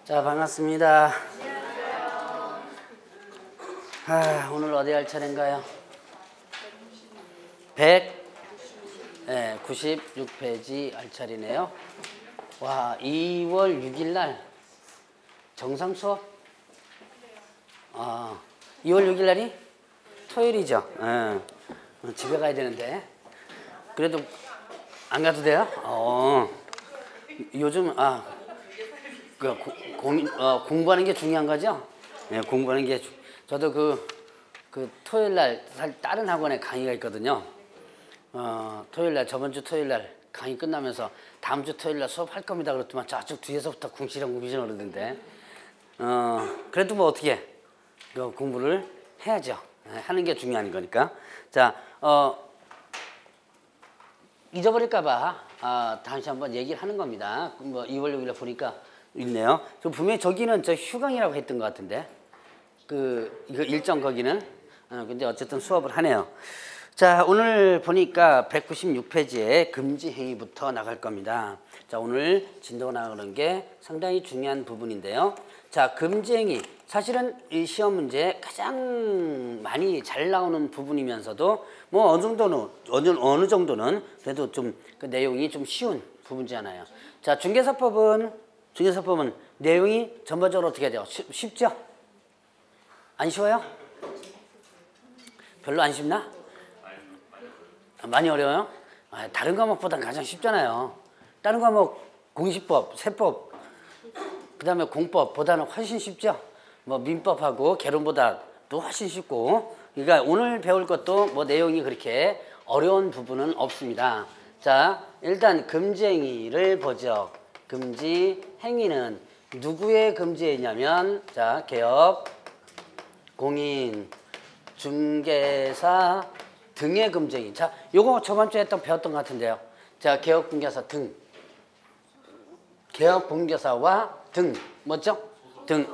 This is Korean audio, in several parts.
자, 반갑습니다. 오늘 어디 할 차례인가요? 196페이지 할 차례네요. 와, 2월 6일 날 정상 수업? 2월 6일 날이 토요일이죠. 집에 가야 되는데 그래도 안 가도 돼요? 요즘 공부하는 게 중요한 거죠? 네, 공부하는 게 저도 그 토요일 날 다른 학원에 강의가 있거든요. 토요일 날 저번 주 토요일 날 강의 끝나면서 다음 주 토요일 날 수업할 겁니다. 그렇더만 저쪽 뒤에서부터 궁시렁 그러던데. 그래도 뭐 어떻게 공부를 해야죠. 하는 게 중요한 거니까. 자, 잊어버릴까봐 다시 한번 얘기를 하는 겁니다. 뭐 2월 6일에 보니까 있네요. 분명히 저기는 저 휴강이라고 했던 것 같은데 이거 일정 거기는 근데 어쨌든 수업을 하네요. 자, 오늘 보니까 196페이지에 금지 행위부터 나갈 겁니다. 자, 오늘 진도가 나가는 게 상당히 중요한 부분인데요. 자, 금지 행위 사실은 이 시험 문제에 가장 많이 잘 나오는 부분이면서도 뭐 어느 정도는 그래도 좀 그 내용이 좀 쉬운 부분이잖아요. 자, 중개사법은 내용이 전반적으로 어떻게 돼요? 쉽죠? 안 쉬워요? 별로 안 쉽나? 많이 어려워요? 다른 과목보다는 가장 쉽잖아요. 다른 과목 공시법, 세법, 그 다음에 공법보다는 훨씬 쉽죠? 뭐 민법하고 개론보다 또 훨씬 쉽고. 그러니까 오늘 배울 것도 뭐 내용이 그렇게 어려운 부분은 없습니다. 자, 일단 금지행위를 보죠. 금지 행위는 누구의 금지행위냐면 자, 개업, 공인, 중개사 등의 금지행위. 자, 요거 저번 주에 배웠던 것 같은데요. 자, 개업 공개사 등, 개업 공개사와 등 뭐죠? 등,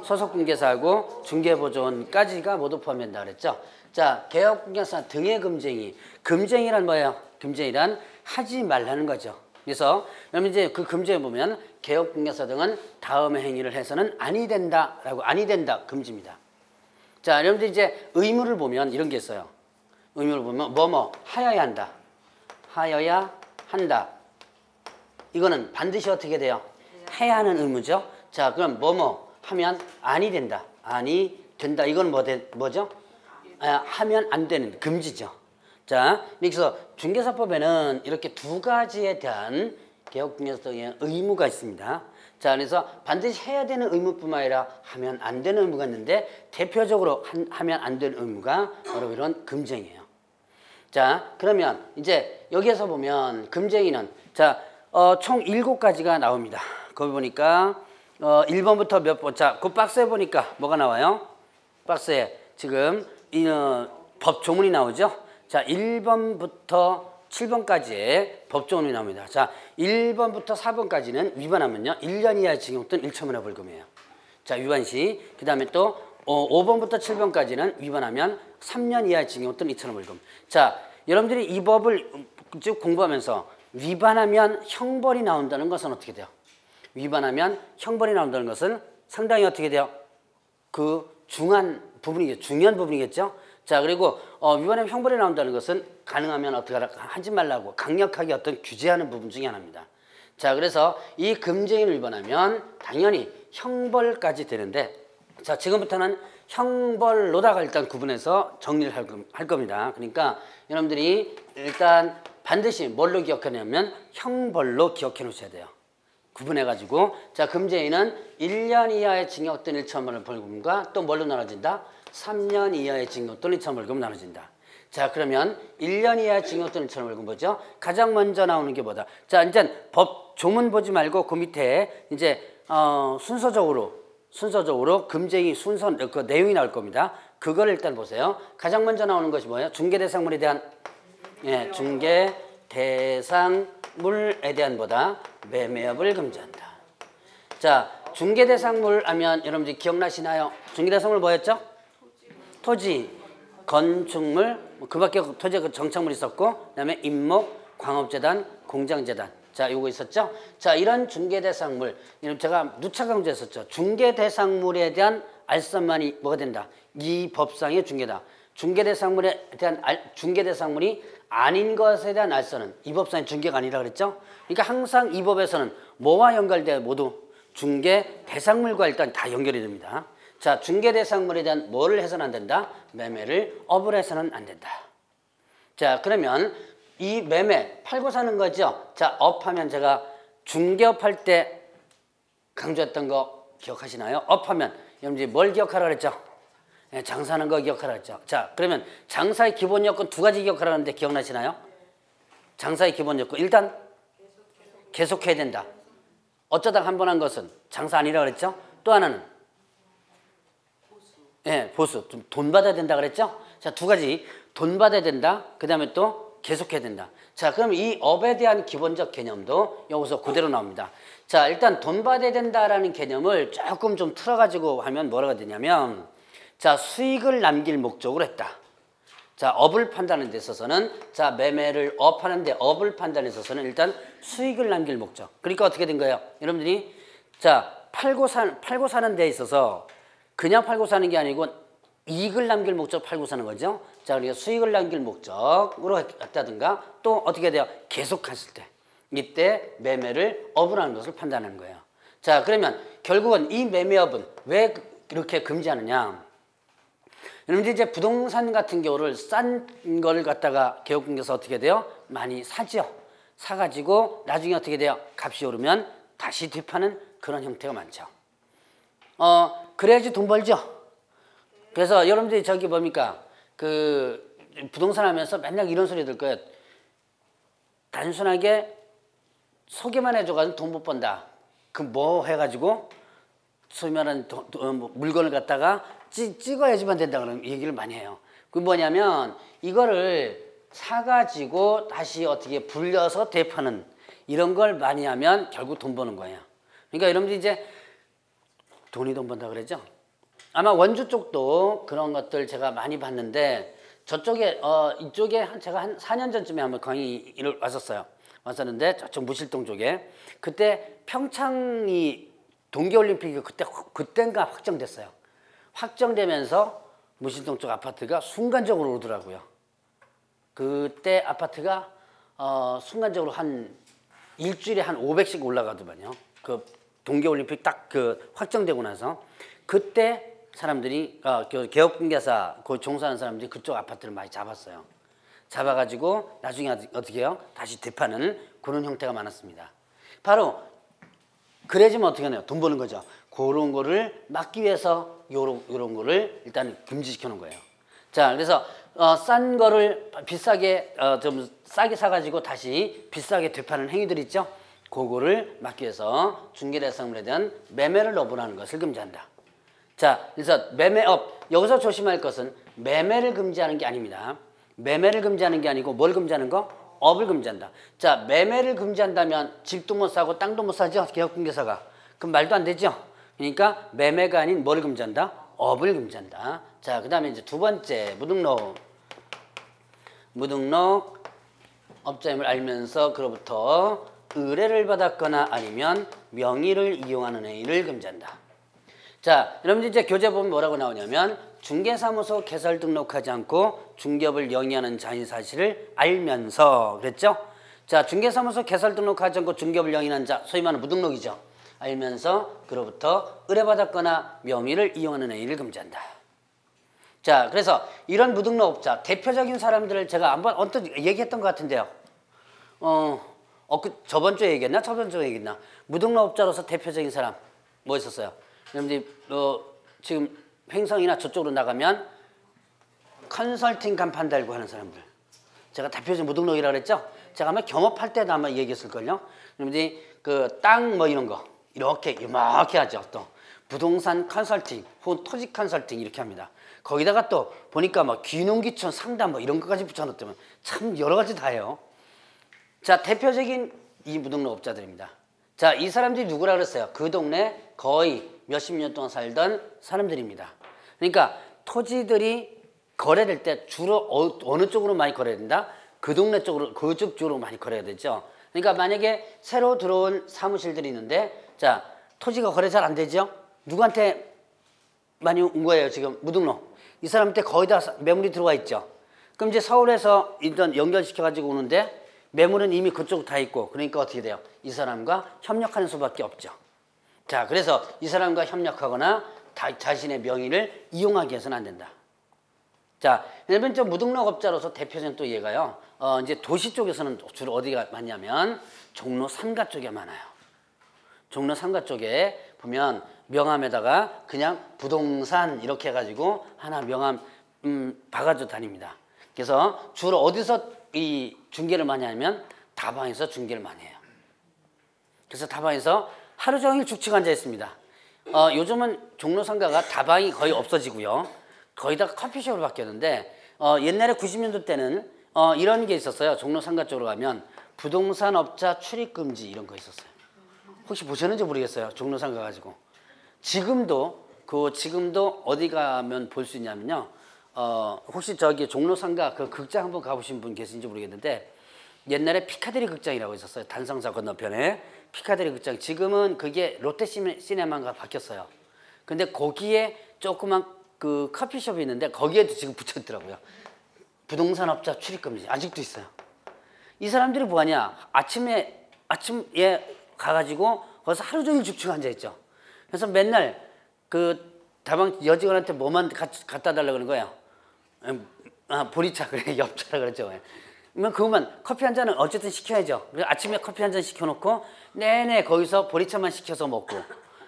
소속 공개사하고 중개보조원까지가 모두 포함된다 그랬죠. 자, 개업 공개사 등의 금지행위. 금지행위란 뭐예요? 금지행위란 하지 말라는 거죠. 그래서 여러분 이제 그 금지에 보면 개업 공개사 등은 다음의 행위를 해서는 아니 된다라고 아니 된다 금지입니다. 자, 여러분들 이제 의무를 보면 이런 게 있어요. 의무를 보면 뭐뭐 하여야 한다. 하여야 한다. 이거는 반드시 어떻게 돼요? 해야 하는 의무죠. 자, 그럼 뭐뭐 하면 아니 된다. 아니 된다. 이건 뭐죠? 하면 안 되는 금지죠. 자, 그래서 중개사법에는 이렇게 두 가지에 대한 개업공개사 등의 의무가 있습니다. 자, 그래서 반드시 해야 되는 의무뿐만 아니라 하면 안 되는 의무가 있는데 대표적으로 하면 안 되는 의무가 바로 이런 금지행위예요. 자, 그러면 이제 여기에서 보면 금지행위는 자, 총 7가지가 나옵니다. 거기 보니까 1번부터 몇 번, 자, 그 박스에 보니까 뭐가 나와요? 박스에 지금 법 조문이 나오죠? 자, 1번부터 7번까지의 법조문이 나옵니다. 자, 1번부터 4번까지는 위반하면요 1년 이하의 징역 또는 1천만 원 벌금이에요. 자, 위반 시. 그 다음에 또 5번부터 7번까지는 위반하면 3년 이하의 징역 또는 2천만 원 벌금. 자, 여러분들이 이 법을 쭉 공부하면서 위반하면 형벌이 나온다는 것은 어떻게 돼요? 위반하면 형벌이 나온다는 것은 상당히 어떻게 돼요? 중요한 부분이겠죠? 자, 그리고 위반하면 형벌이 나온다는 것은 가능하면 어떻게 하지 말라고 강력하게 어떤 규제하는 부분 중에 하나입니다. 자, 그래서 이 금지행위를 위반하면 당연히 형벌까지 되는데 자, 지금부터는 형벌로다가 일단 구분해서 정리를 할 겁니다. 그러니까 여러분들이 일단 반드시 뭘로 기억하냐면 형벌로 기억해 놓으셔야 돼요. 구분해가지고 자, 금지행위는 1년 이하의 징역 또는 1천만 원 벌금과 또 뭘로 나눠진다? 3년 이하의 징역 또는 1천만 원 벌금 나눠진다. 자, 그러면 1년 이하의 징역 또는 1천만 원 벌금 뭐죠? 가장 먼저 나오는 게 뭐다? 자, 이제 법 조문 보지 말고 그 밑에 이제 순서적으로 금지행위 그 내용이 나올 겁니다. 그걸 일단 보세요. 가장 먼저 나오는 것이 뭐예요? 중개대상물에 대한 중개대상물에 대한 보다 매매업을 금지한다. 자, 중개대상물 하면 여러분들 기억나시나요? 중개대상물 뭐였죠? 토지, 건축물, 그 밖에 토지에 정착물이 있었고, 그 다음에 임목, 광업재단, 공장재단. 자, 요거 있었죠? 자, 이런 중개대상물, 제가 누차 강조했었죠. 중개대상물에 대한 알선만이 뭐가 된다? 이 법상의 중개다. 중개대상물에 대한 중개대상물이 아닌 것에 대한 알선은 이 법상의 중개가 아니라 그랬죠? 그러니까 항상 이 법에서는 뭐와 연결돼야 모두 중개대상물과 일단 다 연결이 됩니다. 자, 중개대상물에 대한 뭐를 해서는 안 된다? 매매를 업을 해서는 안 된다. 자, 그러면 이 매매, 팔고 사는 거죠? 자, 업하면 제가 중개업 할 때 강조했던 거 기억하시나요? 업하면 여러분들이 뭘 기억하라 그랬죠? 네, 장사하는 거 기억하라 그랬죠? 자, 그러면 장사의 기본 요건 두 가지 기억하라는데 기억나시나요? 장사의 기본 요건 일단 계속해야 된다. 어쩌다 한 번 한 것은 장사 아니라 그랬죠? 또 하나는 예, 보수. 돈 받아야 된다 그랬죠? 자, 두 가지. 돈 받아야 된다. 그 다음에 또 계속해야 된다. 자, 그럼 이 업에 대한 기본적 개념도 여기서 그대로 나옵니다. 자, 일단 돈 받아야 된다라는 개념을 조금 좀 틀어가지고 하면 뭐라고 되냐면, 자, 수익을 남길 목적으로 했다. 자, 업을 판단하는 데 있어서는, 자, 매매를 업하는데 업을 판단에 있어서는 일단 수익을 남길 목적. 그러니까 어떻게 된 거예요? 여러분들이, 자, 팔고 사는 데 있어서 그냥 팔고 사는 게 아니고 이익을 남길 목적 팔고 사는 거죠. 자, 그러니까 수익을 남길 목적으로 했다든가 또 어떻게 돼요? 계속했을 때. 이때 매매를 업을 하는 것을 판단하는 거예요. 자, 그러면 결국은 이 매매업은 왜 이렇게 금지하느냐? 여러분들 이제 부동산 같은 경우를 싼 거를 갖다가 개업공개에서 어떻게 돼요? 많이 사죠. 사가지고 나중에 어떻게 돼요? 값이 오르면 다시 되파는 그런 형태가 많죠. 그래야지 돈 벌죠. 그래서 여러분들이 저기 뭡니까? 그 부동산 하면서 맨날 이런 소리 들 거예요. 단순하게 소개만 해줘가지고 돈 못 번다. 그 뭐 해가지고 소위 말하는 물건을 갖다가 찍어야지만 된다 그런 얘기를 많이 해요. 그 뭐냐면 이거를 사가지고 다시 어떻게 불려서 되파는 이런 걸 많이 하면 결국 돈 버는 거예요. 그러니까 여러분들이 이제 돈이 돈 번다 그랬죠? 아마 원주 쪽도 그런 것들 제가 많이 봤는데 저쪽에 이쪽에 제가 한 4년 전쯤에 한번 강의를 왔었는데 저쪽 무실동 쪽에 그때 평창이 동계올림픽이 그때인가 확정됐어요. 확정되면서 무실동 쪽 아파트가 순간적으로 오르더라고요. 그때 아파트가 순간적으로 한 일주일에 한 500씩 올라가더만요. 그 동계올림픽 딱 그 확정되고 나서 그때 사람들이 개업공개사 종사하는 사람들이 그쪽 아파트를 많이 잡았어요. 잡아가지고 나중에 어떻게 해요? 다시 되파는 그런 형태가 많았습니다. 바로 그래지면 어떻게 하나요? 돈 버는 거죠. 그런 거를 막기 위해서 요런 거를 일단 금지시켜 놓은 거예요. 자, 그래서 싼 거를 비싸게 좀 싸게 사가지고 다시 비싸게 되파는 행위들 있죠. 그거를 막기 위해서 중개대상물에 대한 매매를 업으라는 것을 금지한다. 자, 그래서 매매업 여기서 조심할 것은 매매를 금지하는 게 아닙니다. 매매를 금지하는 게 아니고 뭘 금지하는 거? 업을 금지한다. 자, 매매를 금지한다면 집도 못 사고 땅도 못 사죠. 개업공개사가. 그럼 말도 안 되죠. 그러니까 매매가 아닌 뭘 금지한다? 업을 금지한다. 자, 그 다음에 이제 두 번째 무등록 업자임을 알면서 그로부터 의뢰를 받았거나 아니면 명의를 이용하는 행위를 금지한다. 자, 여러분들 이제 교재 보면 뭐라고 나오냐면 중개사무소 개설 등록하지 않고 중개업을 영위하는 자인 사실을 알면서 그랬죠? 자, 중개사무소 개설 등록하지 않고 중개업을 영위하는 자, 소위 말하는 무등록이죠. 알면서 그로부터 의뢰받았거나 명의를 이용하는 행위를 금지한다. 자, 그래서 이런 무등록업자 대표적인 사람들을 제가 한번 언뜻 얘기했던 것 같은데요. 저번 주에 얘기했나? 저번 주에 얘기했나? 무등록업자로서 대표적인 사람 뭐 있었어요? 여러분들이 지금 횡성이나 저쪽으로 나가면 컨설팅 간판 달고 하는 사람들. 제가 대표적인 무등록이라고 그랬죠? 제가 아마 겸업할 때도 아마 얘기했을걸요? 여러분들이 그 땅 뭐 이런 거 이렇게 이렇게 하죠. 또 부동산 컨설팅 혹은 토지 컨설팅 이렇게 합니다. 거기다가 또 보니까 뭐 귀농귀촌 상담 뭐 이런 것까지 붙여놓더면 참 여러 가지 다 해요. 자, 대표적인 이 무등록업자들입니다. 자, 이 사람들이 누구라 그랬어요? 그 동네 거의 몇십 년 동안 살던 사람들입니다. 그러니까 토지들이 거래될 때 주로 어느 쪽으로 많이 거래된다? 그 동네 쪽으로, 그쪽 쪽으로 많이 거래가 되죠. 그러니까 만약에 새로 들어온 사무실들이 있는데 자 토지가 거래 잘 안 되죠? 누구한테 많이 온 거예요 지금 무등록. 이 사람한테 거의 다 매물이 들어와 있죠. 그럼 이제 서울에서 일단 연결시켜 가지고 오는데 매물은 이미 그쪽 다 있고 그러니까 어떻게 돼요? 이 사람과 협력하는 수밖에 없죠. 자 그래서 이 사람과 협력하거나 자신의 명의를 이용하게 해서는 안 된다. 자, 왜냐면 저 무등록업자로서 대표적인 또 얘가요. 이제 도시 쪽에서는 주로 어디가 많냐면 종로 3가 쪽에 많아요. 종로 3가 쪽에 보면 명함에다가 그냥 부동산 이렇게 해가지고 하나 명함 박아줘 다닙니다. 그래서 주로 어디서 이 중개를 많이 하냐면 다방에서 중개를 많이 해요. 그래서 다방에서 하루 종일 죽치고 앉아 있습니다. 요즘은 종로 3가가 다방이 거의 없어지고요. 거의 다 커피숍으로 바뀌었는데 옛날에 90년도 때는 이런 게 있었어요. 종로 3가 쪽으로 가면 부동산 업자 출입 금지 이런 거 있었어요. 혹시 보셨는지 모르겠어요. 종로 3가 가지고 지금도 어디 가면 볼 수 있냐면요. 혹시 저기 종로 3가 그 극장 한번 가보신 분 계신지 모르겠는데 옛날에 피카데리 극장이라고 있었어요. 단성사 건너편에 피카데리 극장. 지금은 그게 롯데시네마가 바뀌었어요. 근데 거기에 조그만 그 커피숍이 있는데 거기에도 지금 붙였더라고요. 부동산 업자 출입금지 아직도 있어요. 이 사람들이 뭐하냐? 아침에 가가지고 거기서 하루 종일 죽치고 앉아 있죠. 그래서 맨날 그 다방 여직원한테 뭐만 갖다 달라고 그러는 거예요. 보리차 그래 엽차라 그랬죠. 그러면 그것만 커피 한 잔은 어쨌든 시켜야죠. 그래서 아침에 커피 한 잔 시켜놓고 내내 거기서 보리차만 시켜서 먹고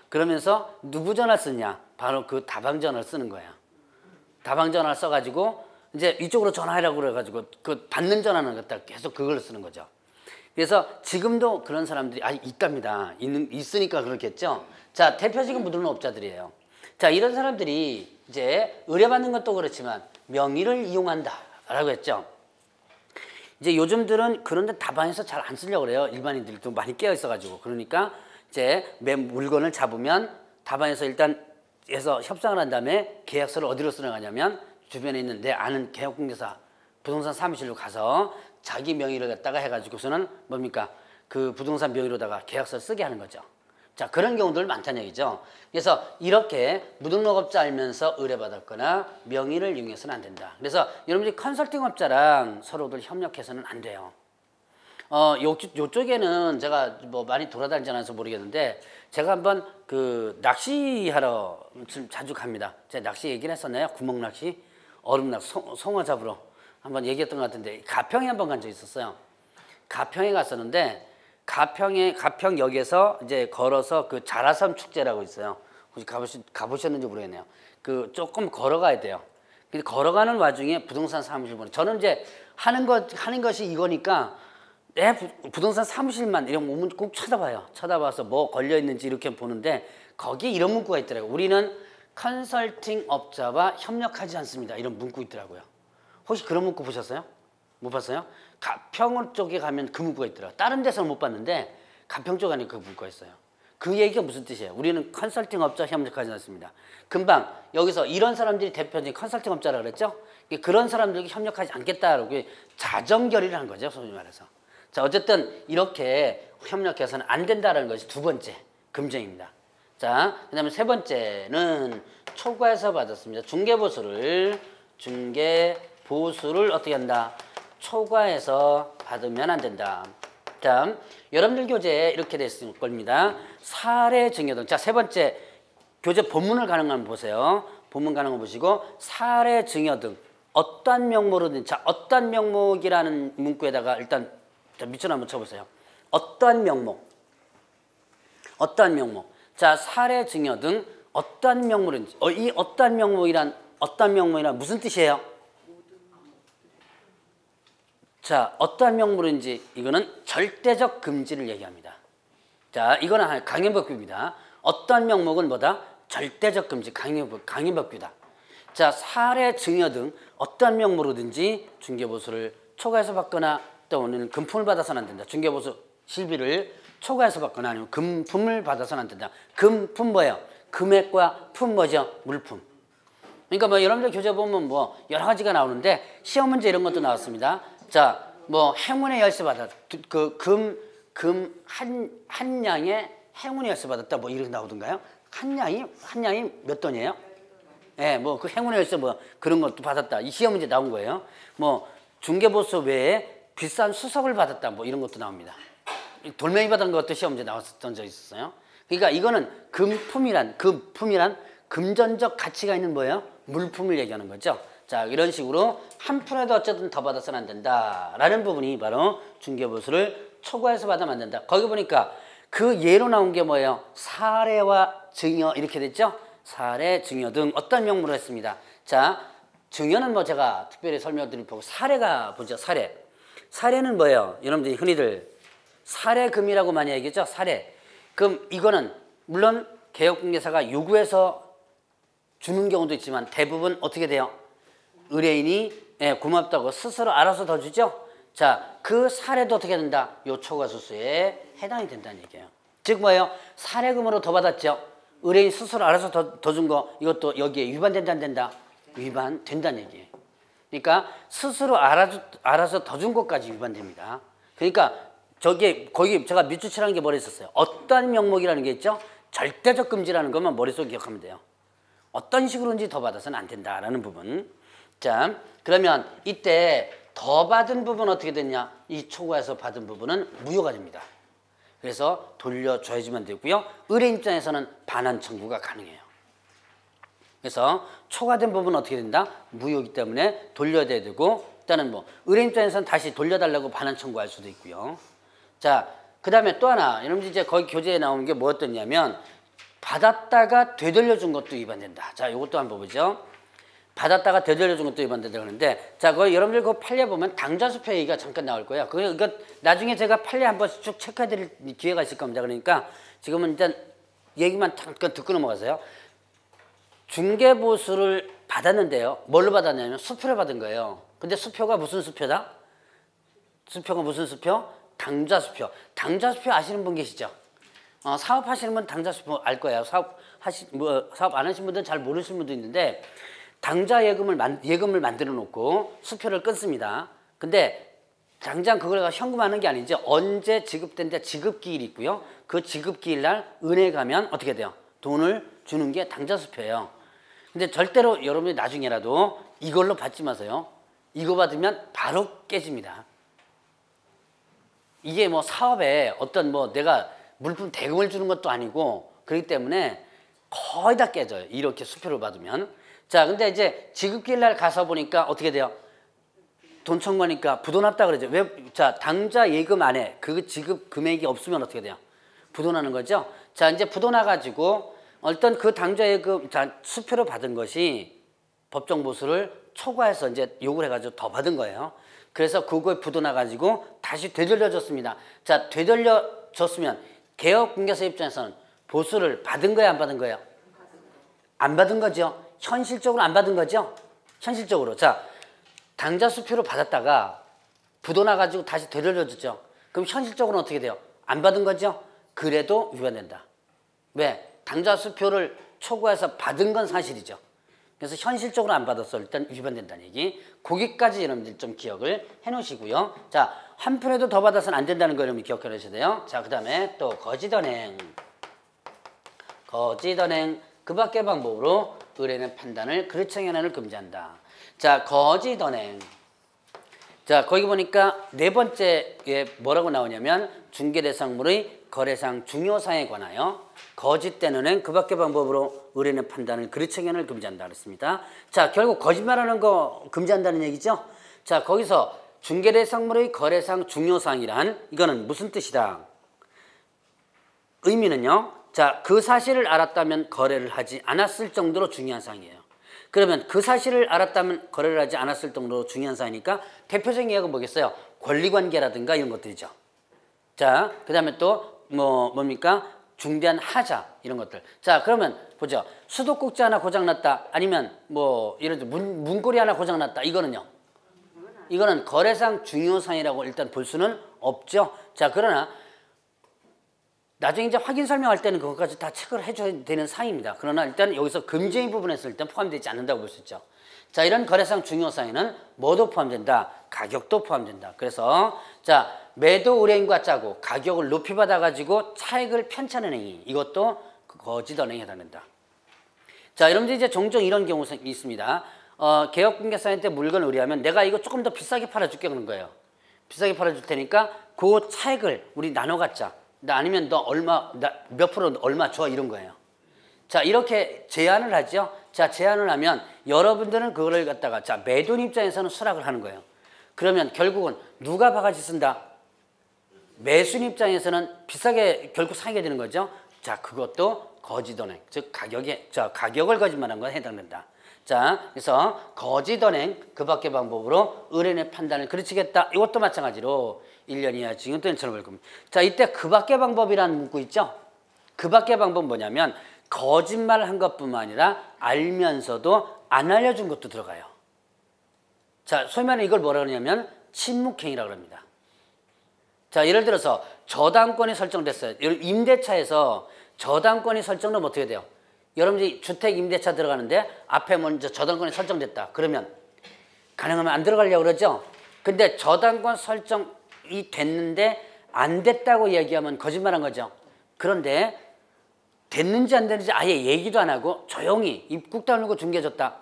그러면서 누구 전화 쓰냐? 바로 그 다방 전화를 쓰는 거예요. 다방 전화를 써가지고 이제 이쪽으로 전화하라고 그래가지고 그 받는 전화는 갖다 계속 그걸 쓰는 거죠. 그래서 지금도 그런 사람들이 있답니다. 있으니까 그렇겠죠. 자 대표적인 무등록업자들이에요. 자 이런 사람들이 이제 의뢰받는 것도 그렇지만 명의를 이용한다라고 했죠. 이제 요즘들은 그런데 다방에서 잘 안 쓰려고 그래요. 일반인들도 많이 깨어 있어가지고 그러니까 이제 물건을 잡으면 다방에서 일단 해서 협상을 한 다음에 계약서를 어디로 쓰러가냐면 주변에 있는 내 아는 개업공개사 부동산 사무실로 가서 자기 명의를 갖다가 해가지고서는 뭡니까 그 부동산 명의로다가 계약서를 쓰게 하는 거죠. 자 그런 경우들 많다는 얘기죠. 그래서 이렇게 무등록업자 알면서 의뢰받았거나 명의를 이용해서는 안 된다. 그래서 여러분들이 컨설팅업자랑 서로들 협력해서는 안 돼요. 요쪽에는 제가 뭐 많이 돌아다니지 않아서 모르겠는데 제가 한번 그 낚시하러 자주 갑니다. 제가 낚시 얘기를 했었나요? 구멍낚시, 얼음낚시, 송어 잡으러 한번 얘기했던 것 같은데 가평에 한번 간 적이 있었어요. 가평에 갔었는데 가평역에서 이제 걸어서 그 자라섬 축제라고 있어요. 혹시 가보셨는지 모르겠네요. 그 조금 걸어가야 돼요. 근데 걸어가는 와중에 부동산 사무실 보는 저는 이제 하는 것이 이거니까 내 부동산 사무실만 이런 오면 꼭 쳐다봐요. 쳐다봐서 뭐 걸려 있는지 이렇게 보는데 거기에 이런 문구가 있더라고요. 우리는 컨설팅 업자와 협력하지 않습니다. 이런 문구 있더라고요. 혹시 그런 문구 보셨어요? 못 봤어요? 가평 쪽에 가면 그 문구가 있더라고요. 다른 데서는 못 봤는데 가평 쪽 안에 그 문구가 있어요. 그 얘기가 무슨 뜻이에요? 우리는 컨설팅 업자와 협력하지 않습니다. 금방 여기서 이런 사람들이 대표적인 컨설팅 업자라 그랬죠? 그런 사람들에게 협력하지 않겠다라고 자정결의를 한 거죠. 소위 말해서. 자 어쨌든 이렇게 협력해서는 안 된다는 것이 두 번째 금쟁입니다. 자 그다음에 세 번째는 초과해서 받았습니다. 중개보수를 어떻게 한다? 초과해서 받으면 안 된다. 자 여러분들 교재에 이렇게 됐을 겁니다. 사례 증여 등. 자 세 번째 교재 본문을 가는 거 한번 보세요. 본문 가는 거 보시고 사례 증여 등 어떠한 명목으로든 자 어떠한 명목이라는 문구에다가 일단 밑줄 한번 쳐보세요. 어떠한 명목. 자, 사례 증여 등 어떠한 명목인지. 이 어떠한 명목이란 무슨 뜻이에요? 자, 어떠한 명목인지 이거는 절대적 금지를 얘기합니다. 자, 이거는 강행법규입니다. 어떠한 명목은 뭐다? 절대적 금지, 강행법규다. 자, 사례 증여 등 어떠한 명목으로든지 중개보수를 초과해서 받거나 또는 금품을 받아서는 안 된다. 중개보수 실비를 초과해서 받거나 아니면 금품을 받아서는 안 된다. 금품 뭐예요? 금액과 품 뭐죠? 물품. 그러니까 뭐 여러분들 교재 보면 뭐 여러 가지가 나오는데 시험 문제 이런 것도 나왔습니다. 자, 뭐 행운의 열쇠 받아 금 한 양의 행운의 열쇠 받았다 뭐 이렇게 나오던가요? 한 양이 몇 돈이에요? 예, 뭐 그 행운의 열쇠 뭐 그런 것도 받았다. 이 시험 문제 나온 거예요. 뭐 중개보수 외에 비싼 수석을 받았다 뭐 이런 것도 나옵니다. 돌멩이 받은 것도 시험 문제 나왔던 적 있었어요. 그러니까 이거는 금품이란 금전적 가치가 있는 뭐예요? 물품을 얘기하는 거죠. 자, 이런 식으로 한 푼에도 어쨌든 더 받아서는 안 된다라는 부분이 바로 중개보수를 초과해서 받으면 안 된다. 거기 보니까 그 예로 나온 게 뭐예요? 사례와 증여 이렇게 됐죠? 사례, 증여 등 어떤 명목으로 했습니다. 자, 증여는 뭐 제가 특별히 설명드릴 거고 사례가 보죠. 사례. 사례는 뭐예요? 여러분들이 흔히들 사례금이라고 많이 얘기했죠? 사례. 그럼 이거는 물론 개업공개사가 요구해서 주는 경우도 있지만 대부분 어떻게 돼요? 의뢰인이 고맙다고 스스로 알아서 더 주죠? 자, 그 사례도 어떻게 된다? 요 초과수수에 해당이 된다는 얘기예요. 즉 뭐예요? 사례금으로 더 받았죠? 의뢰인 스스로 알아서 더 준 거 이것도 여기에 위반된다 안 된다? 위반된다는 얘기예요. 그러니까 스스로 알아서 더 준 것까지 위반됩니다. 그러니까 거기 제가 밑줄치라는 게 머리에 있었어요. 어떠한 명목이라는 게 있죠? 절대적 금지라는 것만 머릿속에 기억하면 돼요. 어떤 식으로든지 더 받아서는 안 된다라는 부분. 자, 그러면 이때 더 받은 부분 어떻게 됐냐? 이 초과해서 받은 부분은 무효가 됩니다. 그래서 돌려줘야지만 되고요. 의뢰인 입장에서는 반환 청구가 가능해요. 그래서 초과된 부분은 어떻게 된다? 무효이기 때문에 돌려야 되고 일단은 뭐 의뢰인 입장에서는 다시 돌려달라고 반환 청구할 수도 있고요. 자, 그 다음에 또 하나 여러분들 이제 거기 교재에 나오는 게 뭐였더냐면 받았다가 되돌려준 것도 위반된다. 자, 이것도 한번 보죠. 받았다가 되돌려준 것도 위반된다 그러는데 자, 거기 여러분들 그거 판례 보면 당좌수표 얘기가 잠깐 나올 거예요. 그거 나중에 제가 판례 한번 쭉 체크해 드릴 기회가 있을 겁니다. 그러니까 지금은 일단 얘기만 잠깐 듣고 넘어가세요. 중개보수를 받았는데요. 뭘로 받았냐면 수표를 받은 거예요. 근데 수표가 무슨 수표다? 수표가 무슨 수표? 당좌수표. 당좌수표 아시는 분 계시죠? 사업하시는 분 당좌수표 알 거예요. 사업 안 하신 분들은 잘 모르시는 분도 있는데 당좌 예금을 만들어 놓고 수표를 끊습니다. 근데 당장 그걸 현금하는 게 아니죠. 언제 지급된데 지급기일이 있고요. 그 지급기일 날 은행 가면 어떻게 돼요? 돈을 주는 게 당좌수표예요. 근데 절대로 여러분이 나중에라도 이걸로 받지 마세요. 이거 받으면 바로 깨집니다. 이게 뭐 사업에 어떤 뭐 내가 물품 대금을 주는 것도 아니고 그렇기 때문에 거의 다 깨져요. 이렇게 수표를 받으면. 자, 근데 이제 지급기일 날 가서 보니까 어떻게 돼요? 돈 청구하니까 부도났다 그러죠. 왜? 자, 당좌 예금 안에 그 지급 금액이 없으면 어떻게 돼요? 부도나는 거죠. 자, 이제 부도나가지고 어떤 그 당좌 예금, 자, 수표로 받은 것이 법정보수를 초과해서 이제 요구를 해가지고 더 받은 거예요. 그래서 그거에 부도나가지고 다시 되돌려줬습니다. 자, 되돌려줬으면 개업공개사 입장에서는 보수를 받은 거예요, 안 받은 거예요? 안 받은 거죠. 현실적으로 안 받은 거죠. 현실적으로. 자, 당좌 수표로 받았다가 부도나가지고 다시 되돌려줬죠. 그럼 현실적으로는 어떻게 돼요? 안 받은 거죠. 그래도 위반된다. 왜? 당좌 수표를 초과해서 받은 건 사실이죠. 그래서 현실적으로 안 받았어. 일단 위반된다는 얘기. 거기까지 여러분들 좀 기억을 해 놓으시고요. 자, 한 푼에도 더 받아서는 안 된다는 거 여러분 기억해 놓으셔야 돼요. 자, 그 다음에 또 거짓언행. 거짓언행. 그 밖의 방법으로 의뢰인의 판단을 그르청 연행을 금지한다. 자, 거짓언행. 자, 거기 보니까 네 번째에 뭐라고 나오냐면 중개대상물의 거래상 중요사항에 관하여 거짓된 은행 그 밖의 방법으로 의뢰인의 판단을 그르청 연행을 금지한다 그랬습니다. 자, 결국 거짓말하는 거 금지한다는 얘기죠. 자, 거기서 중개대상물의 거래상 중요사항이란 이거는 무슨 뜻이다? 의미는요. 자, 그 사실을 알았다면 거래를 하지 않았을 정도로 중요한 사항이에요. 그러면 그 사실을 알았다면 거래를 하지 않았을 정도로 중요한 사항이니까 대표적인 예가 뭐겠어요? 권리관계라든가 이런 것들이죠. 자, 그 다음에 또 뭡니까? 중대한 하자 이런 것들. 자, 그러면 보죠. 수도꼭지 하나 고장났다. 아니면 뭐 예를 들어 문고리 하나 고장났다. 이거는요. 이거는 거래상 중요사항이라고 일단 볼 수는 없죠. 자, 그러나 나중에 이제 확인 설명할 때는 그것까지 다 체크를 해줘야 되는 사항입니다. 그러나 일단 여기서 금지의 부분에서 일단 포함되지 않는다고 볼 수 있죠. 자, 이런 거래상 중요사항에는 뭐도 포함된다? 가격도 포함된다. 그래서 자, 매도 의뢰인과 짜고 가격을 높이 받아가지고 차익을 편차는 행위. 이것도 거짓 언행에 해당된다. 자, 여러분들 이제 종종 이런 경우가 있습니다. 개업공개사한테 물건을 의뢰하면 내가 이거 조금 더 비싸게 팔아줄게 그런 거예요. 비싸게 팔아줄 테니까 그 차익을 우리 나눠 갖자. 아니면 너 얼마, 몇 프로 얼마 줘 이런 거예요. 자, 이렇게 제안을 하죠. 자, 제안을 하면 여러분들은 그거를 갖다가 자, 매도인 입장에서는 수락을 하는 거예요. 그러면 결국은 누가 바가지 쓴다? 매수인 입장에서는 비싸게 결국 사게 되는 거죠. 자, 그것도 거짓언행, 즉 가격을 거짓말한 건 해당된다. 자, 그래서 거짓언행 그 밖의 방법으로 의뢰인의 판단을 그르치겠다. 이것도 마찬가지로 1년 이하 징역 또는 처벌금. 자, 이때 그 밖의 방법이라는 문구 있죠. 그 밖의 방법은 뭐냐면 거짓말을 한 것뿐만 아니라 알면서도 안 알려준 것도 들어가요. 자, 소위 말하는 이걸 뭐라 그러냐면 침묵행위라고 합니다. 자, 예를 들어서 저당권이 설정됐어요. 임대차에서 저당권이 설정되면 어떻게 돼요? 여러분들이 주택 임대차 들어가는데 앞에 먼저 저당권이 설정됐다. 그러면 가능하면 안 들어가려고 그러죠? 근데 저당권 설정이 됐는데 안 됐다고 얘기하면 거짓말한 거죠. 그런데 됐는지 안 됐는지 아예 얘기도 안 하고 조용히 입국 다물고 중개해줬다.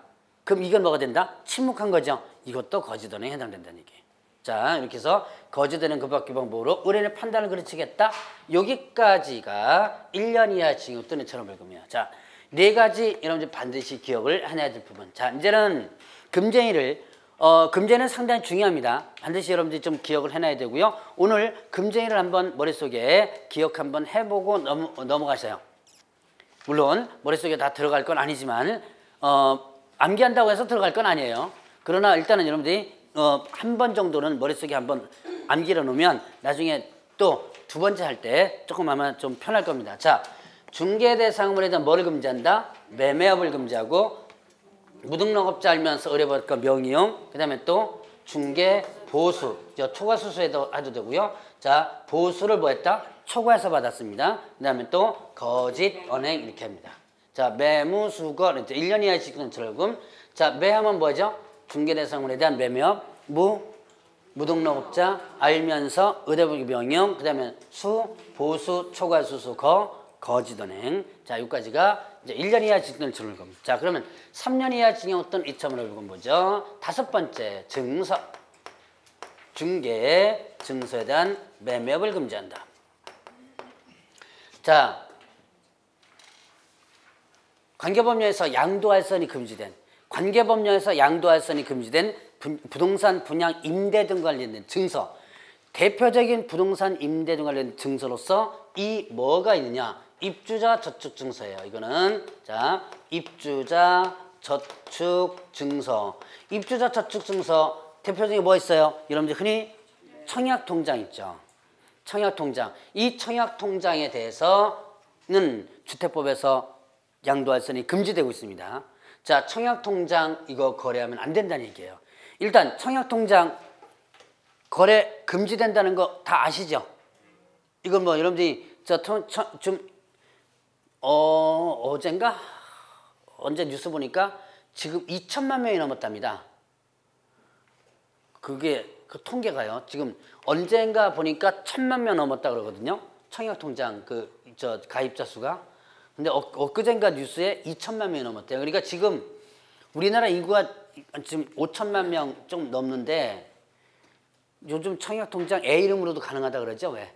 그럼 이건 뭐가 된다? 침묵한 거죠. 이것도 거짓언행에 해당된다는 얘기예요. 자, 이렇게 해서 거짓언행 그 밖의 방법으로 의뢰인의 판단을 그르치겠다. 여기까지가 1년 이하 징역 또는 처벌금이에요. 자, 네 가지 여러분들 반드시 기억을 해야 될 부분. 자, 이제는 금쟁이는 상당히 중요합니다. 반드시 여러분들이 좀 기억을 해놔야 되고요. 오늘 금쟁이를 한번 머릿속에 기억 한번 해보고 넘어가세요. 물론 머릿속에 다 들어갈 건 아니지만 암기한다고 해서 들어갈 건 아니에요. 그러나 일단은 여러분들이 한 번 정도는 머릿속에 한번 암기를 놓으면 나중에 또 두 번째 할 때 조금 아마 좀 편할 겁니다. 자, 중개 대상물에 대한 뭐를 금지한다? 매매업을 금지하고 무등록업자 알면서 의뢰받을까 명의용, 그 다음에 또 중개 보수, 초과수수에도 해도 되고요. 자, 보수를 뭐 했다? 초과해서 받았습니다. 그 다음에 또 거짓, 언행 이렇게 합니다. 자, 매무수거 1년 이하의 직권처벌금. 자, 매하면 뭐죠? 중개 대상물에 대한 매매업, 무등록업자 알면서 의뢰받을까 명의용, 그 다음에 수, 보수, 초과수수, 거짓언행. 자, 여기까지가 이제 1년 이하 직권처벌금. 자, 그러면 3년 이하 징역 어떤 이참으로 보죠. 다섯 번째, 증서. 중개, 증서에 대한 매매업을 금지한다. 자, 관계법령에서 양도할선이 금지된, 관계법령에서 양도할선이 금지된 부동산 분양 임대 등 관련된 증서. 대표적인 부동산 임대 등 관련된 증서로서 이 뭐가 있느냐? 입주자 저축 증서예요. 이거는 자, 입주자 저축 증서. 입주자 저축 증서 대표적인 뭐 있어요? 여러분들 흔히 청약 통장 있죠. 청약 통장. 이 청약 통장에 대해서는 주택법에서 양도할선이 금지되고 있습니다. 자, 청약 통장 이거 거래하면 안 된다는 얘기예요. 일단 청약 통장 거래 금지된다는 거 다 아시죠? 이건 뭐 여러분들이 어젠가 언제 뉴스 보니까 지금 2천만 명이 넘었답니다. 그게 그 통계가요. 지금 언젠가 보니까 1,000만 명 넘었다 그러거든요. 청약통장 가입자 수가. 근데 엊그젠가 뉴스에 2천만 명이 넘었대요. 그러니까 지금 우리나라 인구가 지금 5천만 명 좀 넘는데 요즘 청약통장 A 이름으로도 가능하다 그러죠. 왜?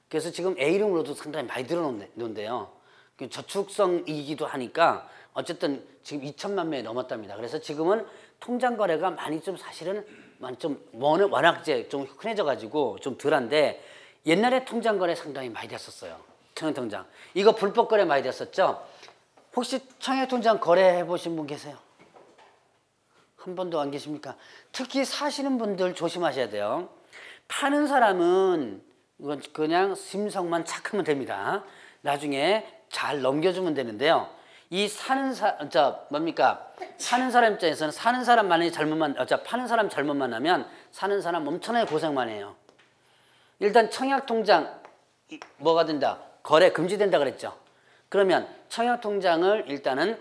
그래서 지금 A 이름으로도 상당히 많이 늘어놓는데요. 저축성이기도 하니까 어쨌든 지금 2천만 명이 넘었답니다. 그래서 지금은 통장 거래가 많이 좀 사실은 좀 워낙 이제 좀 흔해져 가지고 좀 덜한데 옛날에 통장 거래 상당히 많이 됐었어요. 청약통장. 이거 불법 거래 많이 됐었죠. 혹시 청약통장 거래해 보신 분 계세요? 한 번도 안 계십니까? 특히 사시는 분들 조심하셔야 돼요. 파는 사람은 그냥 심성만 착하면 됩니다. 나중에 잘 넘겨주면 되는데요. 이 사는 사람 입장에서는 사는 사람 만약에 파는 사람 잘못 만나면 사는 사람 엄청나게 고생만 해요. 일단 청약통장 뭐가 된다? 거래 금지된다 그랬죠. 그러면 청약통장을 일단은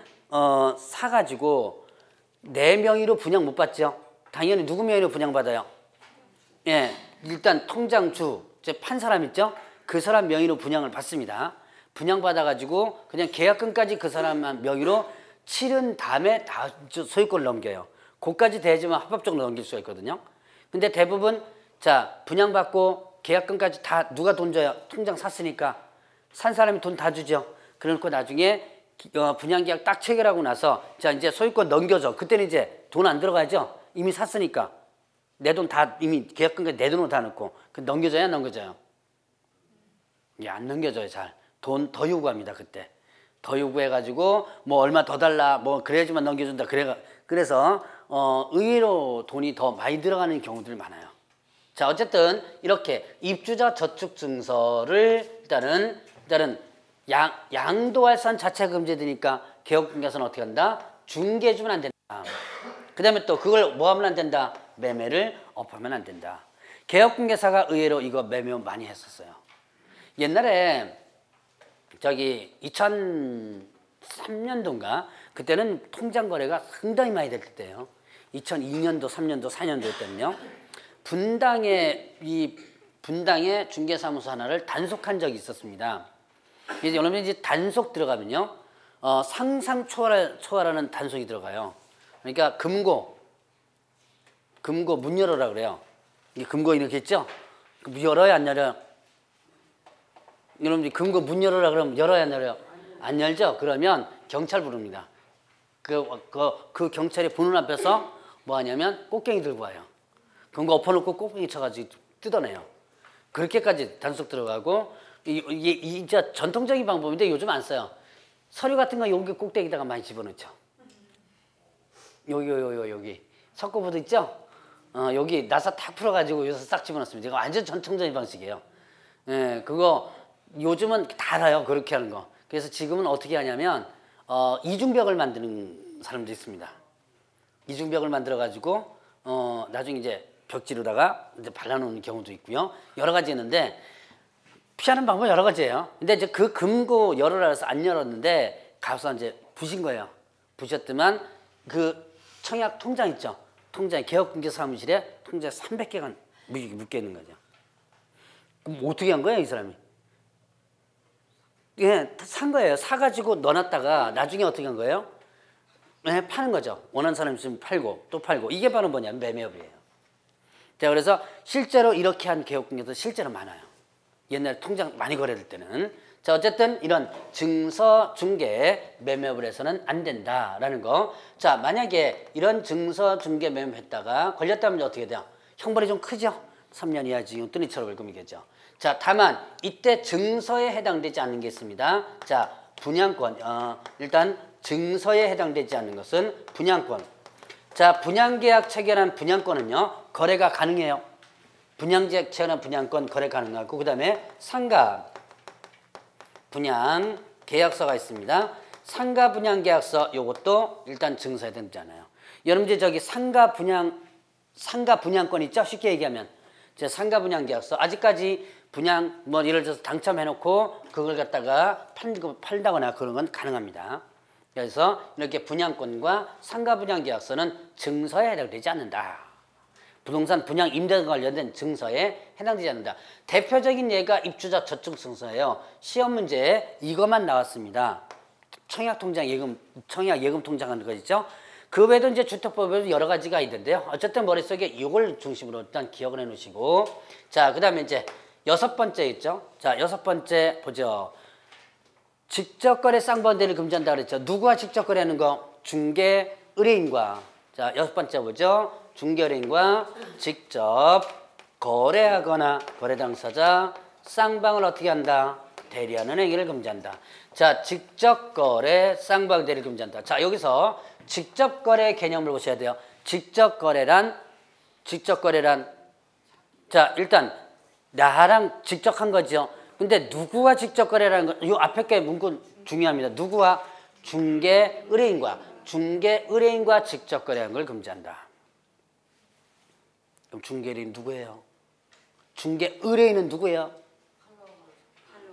사가지고 내 명의로 분양 못 받죠. 당연히 누구 명의로 분양받아요? 예, 일단 통장주, 이제 판 사람 있죠? 그 사람 명의로 분양을 받습니다. 분양받아가지고 그냥 계약금까지 그 사람 명의로 치른 다음에 다 소유권을 넘겨요. 그까지 돼야지만 합법적으로 넘길 수가 있거든요. 근데 대부분 자 분양받고 계약금까지 다 누가 돈 줘요? 통장 샀으니까 산 사람이 돈 다 주죠. 그러고 나중에 분양계약 딱 체결하고 나서 자 이제 소유권 넘겨줘. 그때는 이제 돈 안 들어가죠. 이미 샀으니까 내 돈 다 이미 계약금까지 내 돈으로 다 넣고 그 넘겨줘야 안 넘겨줘요? 예, 안 넘겨줘요. 잘 돈 더 요구합니다. 그때 더 요구해가지고 뭐 얼마 더 달라 뭐 그래야지만 넘겨준다. 그래서 의외로 돈이 더 많이 들어가는 경우들이 많아요. 자 어쨌든 이렇게 입주자 저축 증서를 일단은 양도할산 자체가 금지되니까 개업중개사는 어떻게 한다? 중개해주면 안 된다. 그 다음에 또 그걸 뭐 하면 안 된다? 매매를 업하면 안 된다. 개업중개사가 의외로 이거 매매 많이 했었어요. 옛날에 저기 2003년도인가 그때는 통장 거래가 상당히 많이 될 때예요. 2002년도, 3년도, 4년도 때는요. 분당에 중개사무소 하나를 단속한 적이 있었습니다. 그래서 여러분이 이제 단속 들어가면요, 상상 초월하는 단속이 들어가요. 그러니까 금고 문 열어라 그래요. 이게 금고 이렇게 있죠? 열어요, 안 열어요? 여러분들 금고 문 열어라 그러면 열어요, 안 열어요? 안 열죠? 그러면 경찰 부릅니다. 그 경찰이 보는 앞에서 뭐 하냐면 꽃갱이 들고 와요. 금고 엎어놓고 꽃갱이 쳐가지고 뜯어내요. 그렇게까지 단속 들어가고 이게 진짜 전통적인 방법인데 요즘 안 써요. 서류 같은 거 여기 꼭대기다가 많이 집어넣죠. 여기 석고보드 있죠? 여기 나사 탁 풀어가지고 여기서 싹 집어넣습니다. 이거 완전 전통적인 방식이에요. 예, 그거 요즘은 다 알아요. 그렇게 하는 거. 그래서 지금은 어떻게 하냐면 이중벽을 만드는 사람도 있습니다. 이중벽을 만들어가지고 나중에 이제 벽지로다가 이제 발라놓는 경우도 있고요. 여러 가지 있는데 피하는 방법 여러 가지예요. 근데 이제 그 금고 열어라 해서 안 열었는데 가서 이제 부신 거예요. 부셨더만 그 청약 통장 있죠. 통장에 개업중개사 사무실에 통장에 300개가 묶여 있는 거죠. 그럼 어떻게 한 거예요, 이 사람이? 예, 산 거예요. 사가지고 넣어놨다가 나중에 어떻게 한 거예요? 네, 파는 거죠. 원하는 사람이 있으면 팔고 또 팔고. 이게 바로 뭐냐면 매매업이에요. 자, 그래서 실제로 이렇게 한 개업중개사 실제로 많아요. 옛날에 통장 많이 거래될 때는. 자, 어쨌든 이런 증서 중개 매매업을 해서는 안 된다라는 거. 자, 만약에 이런 증서 중개 매매했다가 걸렸다면 어떻게 돼요? 형벌이 좀 크죠? 3년 이하 징역 또는 2천억 벌금이겠죠. 자, 다만 이때 증서에 해당되지 않는 게 있습니다. 자, 분양권. 일단 증서에 해당되지 않는 것은 분양권. 자, 분양계약 체결한 분양권은요, 거래가 가능해요. 분양계약 체결한 분양권 거래 가능하고, 그 다음에 상가 분양 계약서가 있습니다. 상가 분양 계약서 요것도 일단 증서에 되잖아요. 여러분들 저기 상가 분양권 있죠? 쉽게 얘기하면 제 상가 분양 계약서 아직까지 분양 뭐 예를 들어서 당첨해놓고 그걸 갖다가 팔다거나 그런 건 가능합니다. 그래서 이렇게 분양권과 상가 분양 계약서는 증서에 해당되지 않는다. 부동산 분양 임대와 관련된 증서에 해당되지 않는다. 대표적인 예가 입주자 저축 증서예요. 시험 문제에 이것만 나왔습니다. 청약 예금 통장 하는 거 있죠? 그 외에도 이제 주택법에도 여러 가지가 있는데요. 어쨌든 머릿속에 이걸 중심으로 일단 기억을 해 놓으시고, 자, 그 다음에 이제 6번째 있죠? 자, 6번째 보죠. 직접 거래 쌍방대를 금지한다 그랬죠. 누구와 직접 거래하는 거? 중개 의뢰인과. 자, 6번째 보죠. 중개 의뢰인과 직접 거래하거나 거래 당사자 쌍방을 어떻게 한다? 대리하는 행위를 금지한다. 자, 직접 거래 쌍방 대리를 금지한다. 자, 여기서 직접 거래 개념을 보셔야 돼요. 직접 거래란 자, 일단 나랑 직접 한 거죠. 근데 누구와 직접 거래라는 건, 이 앞에 게 문구 중요합니다. 누구와? 중개 의뢰인과. 중개 의뢰인과 직접 거래하는 걸 금지한다. 그럼 중개 의뢰인 누구예요? 중개 의뢰인은 누구예요?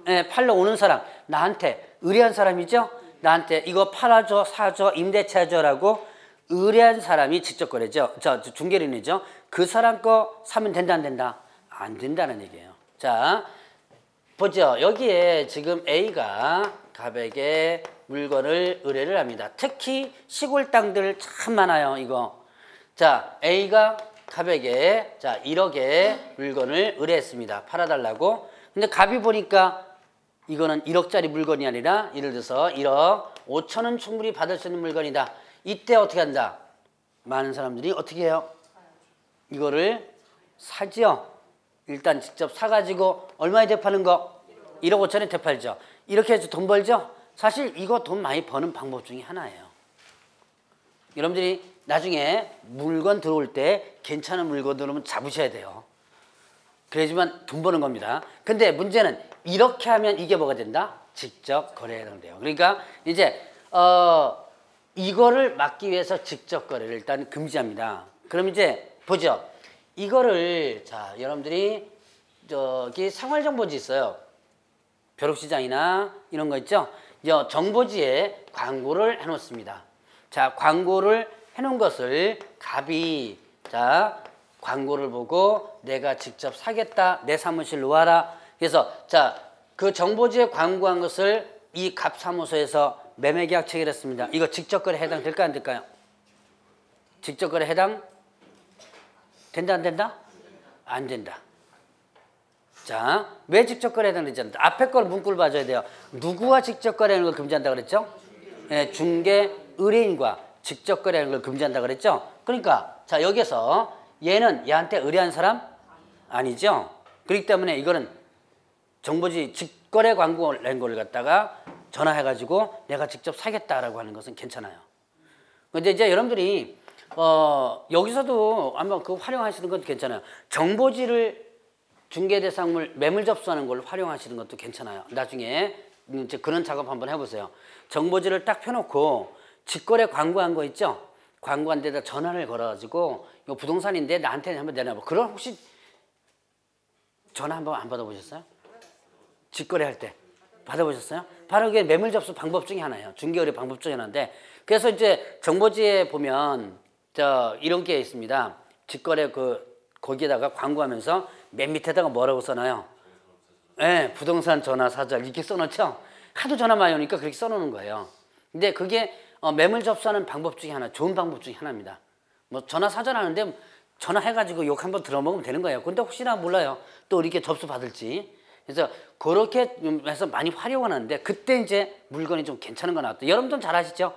네, 팔러 오는 사람. 나한테 의뢰한 사람이죠? 나한테 이거 팔아줘, 사줘, 임대차 해줘라고 의뢰한 사람이 직접 거래죠. 저 중개 의뢰인이죠. 그 사람 거 사면 된다, 안 된다? 안 된다는 얘기예요. 자, 보죠. 여기에 지금 A가 갑에게 물건을 의뢰를 합니다. 특히 시골 땅들 참 많아요, 이거. 자, A가 갑에게 자 1억의 물건을 의뢰했습니다. 팔아달라고. 근데 갑이 보니까 이거는 1억짜리 물건이 아니라 예를 들어서 1억 5천은 충분히 받을 수 있는 물건이다. 이때 어떻게 한다? 많은 사람들이 어떻게 해요? 이거를 사죠. 일단 직접 사가지고 얼마에 대파는 거? 1억 5천에 대팔죠. 이렇게 해서 돈 벌죠. 사실 이거 돈 많이 버는 방법 중에 하나예요. 여러분들이 나중에 물건 들어올 때 괜찮은 물건 들어오면 잡으셔야 돼요. 그래야지만 돈 버는 겁니다. 근데 문제는 이렇게 하면 이게 뭐가 된다? 직접 거래에 해당돼요. 그러니까 이제 이거를 막기 위해서 직접 거래를 일단 금지합니다. 그럼 이제 보죠. 이거를 자 여러분들이 저기 생활정보지 있어요. 벼룩시장이나 이런 거 있죠. 정보지에 광고를 해놓습니다. 자 광고를 해놓은 것을 갑이 자 광고를 보고 내가 직접 사겠다. 내 사무실로 와라. 그래서 자 그 정보지에 광고한 것을 이 갑 사무소에서 매매계약 체결했습니다. 이거 직접 거래 해당될까 안 될까요? 직접 거래 해당? 된다 안 된다? 안 된다. 자, 왜 직접 거래 해당되지 않는다? 앞에 걸 문구를 봐줘야 돼요. 누구와 직접 거래하는 걸 금지한다 그랬죠? 네, 중개 의뢰인과 직접 거래하는 걸 금지한다 그랬죠? 그러니까 자 여기서 얘는 얘한테 의뢰한 사람 아니죠? 그렇기 때문에 이거는 정보지 직거래 광고 낸 걸 갖다가 전화해가지고 내가 직접 사겠다라고 하는 것은 괜찮아요. 근데 이제 여러분들이 여기서도 아마 그 활용하시는 건 괜찮아요. 정보지를 중개대상물 매물 접수하는 걸 활용하시는 것도 괜찮아요. 나중에 이제 그런 작업 한번 해보세요. 정보지를 딱 펴놓고 직거래 광고한 거 있죠? 광고한 데다 전화를 걸어가지고 이거 부동산인데 나한테 한번 내놔봐. 그럼 혹시 전화 한번 안 받아보셨어요? 직거래 할 때 받아보셨어요? 바로 그게 매물 접수 방법 중에 하나예요. 중개거래 방법 중에 하나인데 그래서 이제 정보지에 보면 이런 게 있습니다. 직거래 거기에다가 광고하면서 맨 밑에다가 뭐라고 써놔요? 네, 부동산 전화 사자 이렇게 써놓죠? 하도 전화 많이 오니까 그렇게 써놓는 거예요. 근데 그게 매물 접수하는 방법 중에 하나, 좋은 방법 중에 하나입니다. 뭐 전화 사전하는데 전화해가지고 욕 한번 들어먹으면 되는 거예요. 근데 혹시나 몰라요. 또 이렇게 접수 받을지. 그래서 그렇게 해서 많이 활용을 하는데 그때 이제 물건이 좀 괜찮은 거 나왔다. 여러분들은 잘 아시죠?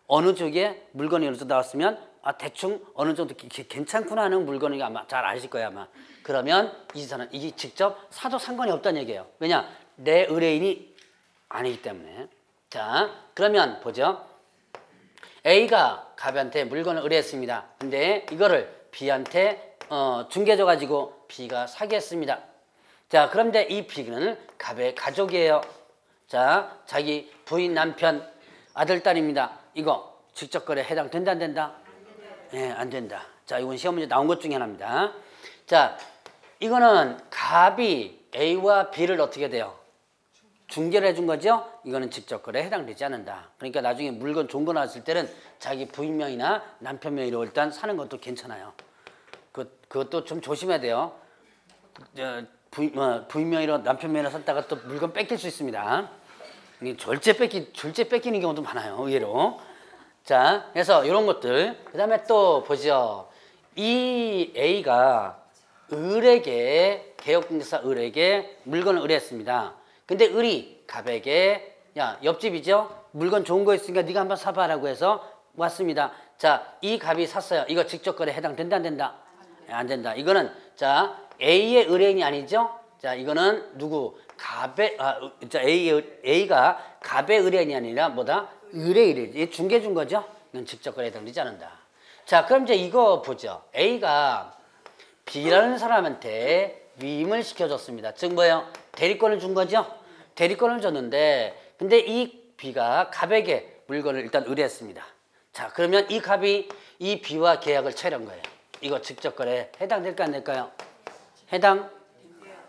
어느 쪽에 물건이 어느 정도 나왔으면 대충 어느 정도 괜찮구나 하는 물건이 아마 잘 아실 거예요 아마. 그러면 이 사람 이게 직접 사도 상관이 없다는 얘기예요. 왜냐? 내 의뢰인이 아니기 때문에. 자 그러면 보죠. A가 갑한테 물건을 의뢰했습니다. 근데 이거를 B한테 중개줘 가지고 B가 사겠습니다. 자 그런데 이 B는 갑의 가족이에요. 자 자기 부인 남편 아들 딸입니다. 이거 직접 거래 해당된다 안 된다? 네, 안 된다. 자 이건 시험 문제 나온 것 중에 하나입니다. 자 이거는 갑이 A와 B를 어떻게 돼요? 중개를 해준 거죠? 이거는 직접 거래에 해당되지 않는다. 그러니까 나중에 물건 좋은 거 나왔을 때는 자기 부인명이나 남편명의로 일단 사는 것도 괜찮아요. 그것도 좀 조심해야 돼요. 부인명의로 남편명의로 샀다가 또 물건 뺏길 수 있습니다. 졸제 뺏기는 경우도 많아요. 의외로. 자, 그래서 이런 것들. 그 다음에 또 보죠. 이 A가 을에게 개업공개사 을에게 물건을 의뢰했습니다. 근데 을이 갑에게 야 옆집이죠? 물건 좋은 거 있으니까 네가 한번 사봐라고 해서 왔습니다. 자, 이 갑이 샀어요. 이거 직접 거래 해당된다 안 된다? 안 된다. 이거는 자 A의 의뢰인이 아니죠? 자 이거는 누구? 갑의 A가 갑의 의뢰인이 아니라 뭐다? 의뢰인. 중개 준 거죠? 이건 직접 거래 해당되지 않는다. 자 그럼 이제 이거 보죠. A가 B라는 사람한테 위임을 시켜줬습니다. 즉 뭐예요? 대리권을 준 거죠? 대리권을 줬는데 근데 이 B가 갑에게 물건을 일단 의뢰했습니다. 자 그러면 이 갑이 이 B와 계약을 체결한 거예요. 이거 직접 거래 해당될까 안 될까요? 해당?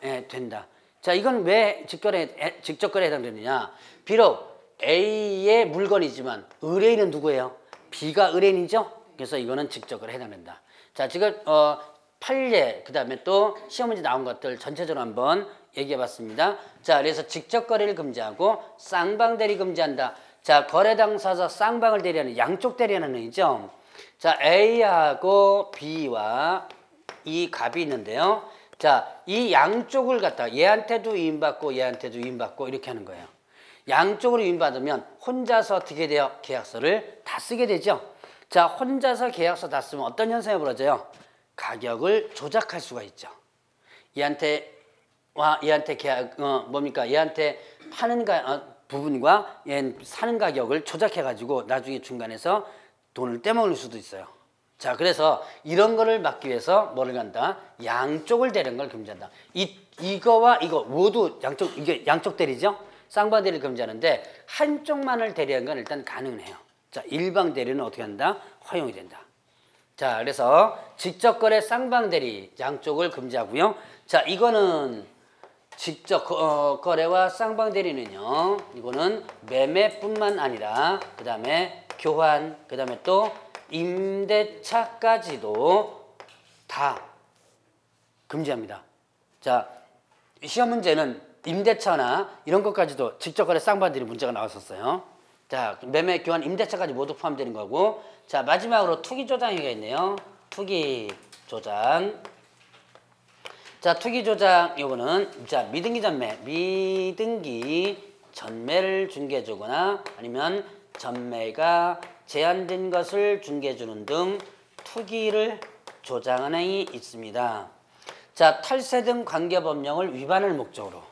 네, 된다. 자 이건 왜 직접 거래에 해당되느냐? 비록 A의 물건이지만 의뢰인은 누구예요? B가 의뢰인이죠? 그래서 이거는 직접 거래에 해당된다. 자 지금 판례, 그 다음에 또 시험 문제 나온 것들 전체적으로 한번 얘기해 봤습니다. 자, 그래서 직접 거래를 금지하고 쌍방 대리 금지한다. 자, 거래 당사자 쌍방을 대리하는 양쪽 대리하는 의죠. 자, A하고 B와 이 값이 있는데요. 자, 이 양쪽을 갖다 얘한테도 위임받고 얘한테도 위임받고 이렇게 하는 거예요. 양쪽으로 위임받으면 혼자서 어떻게 돼요? 계약서를 다 쓰게 되죠. 자, 혼자서 계약서 다 쓰면 어떤 현상이 벌어져요? 가격을 조작할 수가 있죠. 얘한테 계약 뭡니까? 얘한테 파는 부분과 얘 사는 가격을 조작해 가지고 나중에 중간에서 돈을 떼먹을 수도 있어요. 자, 그래서 이런 거를 막기 위해서 뭐를 한다? 양쪽을 대리는 걸 금지한다. 이거와 이거 모두 이게 양쪽 대리죠? 쌍방 대리를 금지하는데 한쪽만을 대리한 건 일단 가능은 해요. 자, 일방 대리는 어떻게 한다? 허용이 된다. 자, 그래서 직접 거래 쌍방 대리 양쪽을 금지하고요. 자, 이거는 직접 거래와 쌍방 대리는요. 이거는 매매뿐만 아니라 그 다음에 교환, 그 다음에 또 임대차까지도 다 금지합니다. 자, 시험 문제는 임대차나 이런 것까지도 직접 거래 쌍방 대리 문제가 나왔었어요. 자, 매매, 교환, 임대차까지 모두 포함되는 거고, 자, 마지막으로 투기 조장이가 있네요. 투기 조장. 자, 투기 조장 요거는 자, 미등기 전매를 중개해 주거나 아니면 전매가 제한된 것을 중개해 주는 등 투기를 조장하는 행위 있습니다. 자, 탈세 등 관계법령을 위반할 목적으로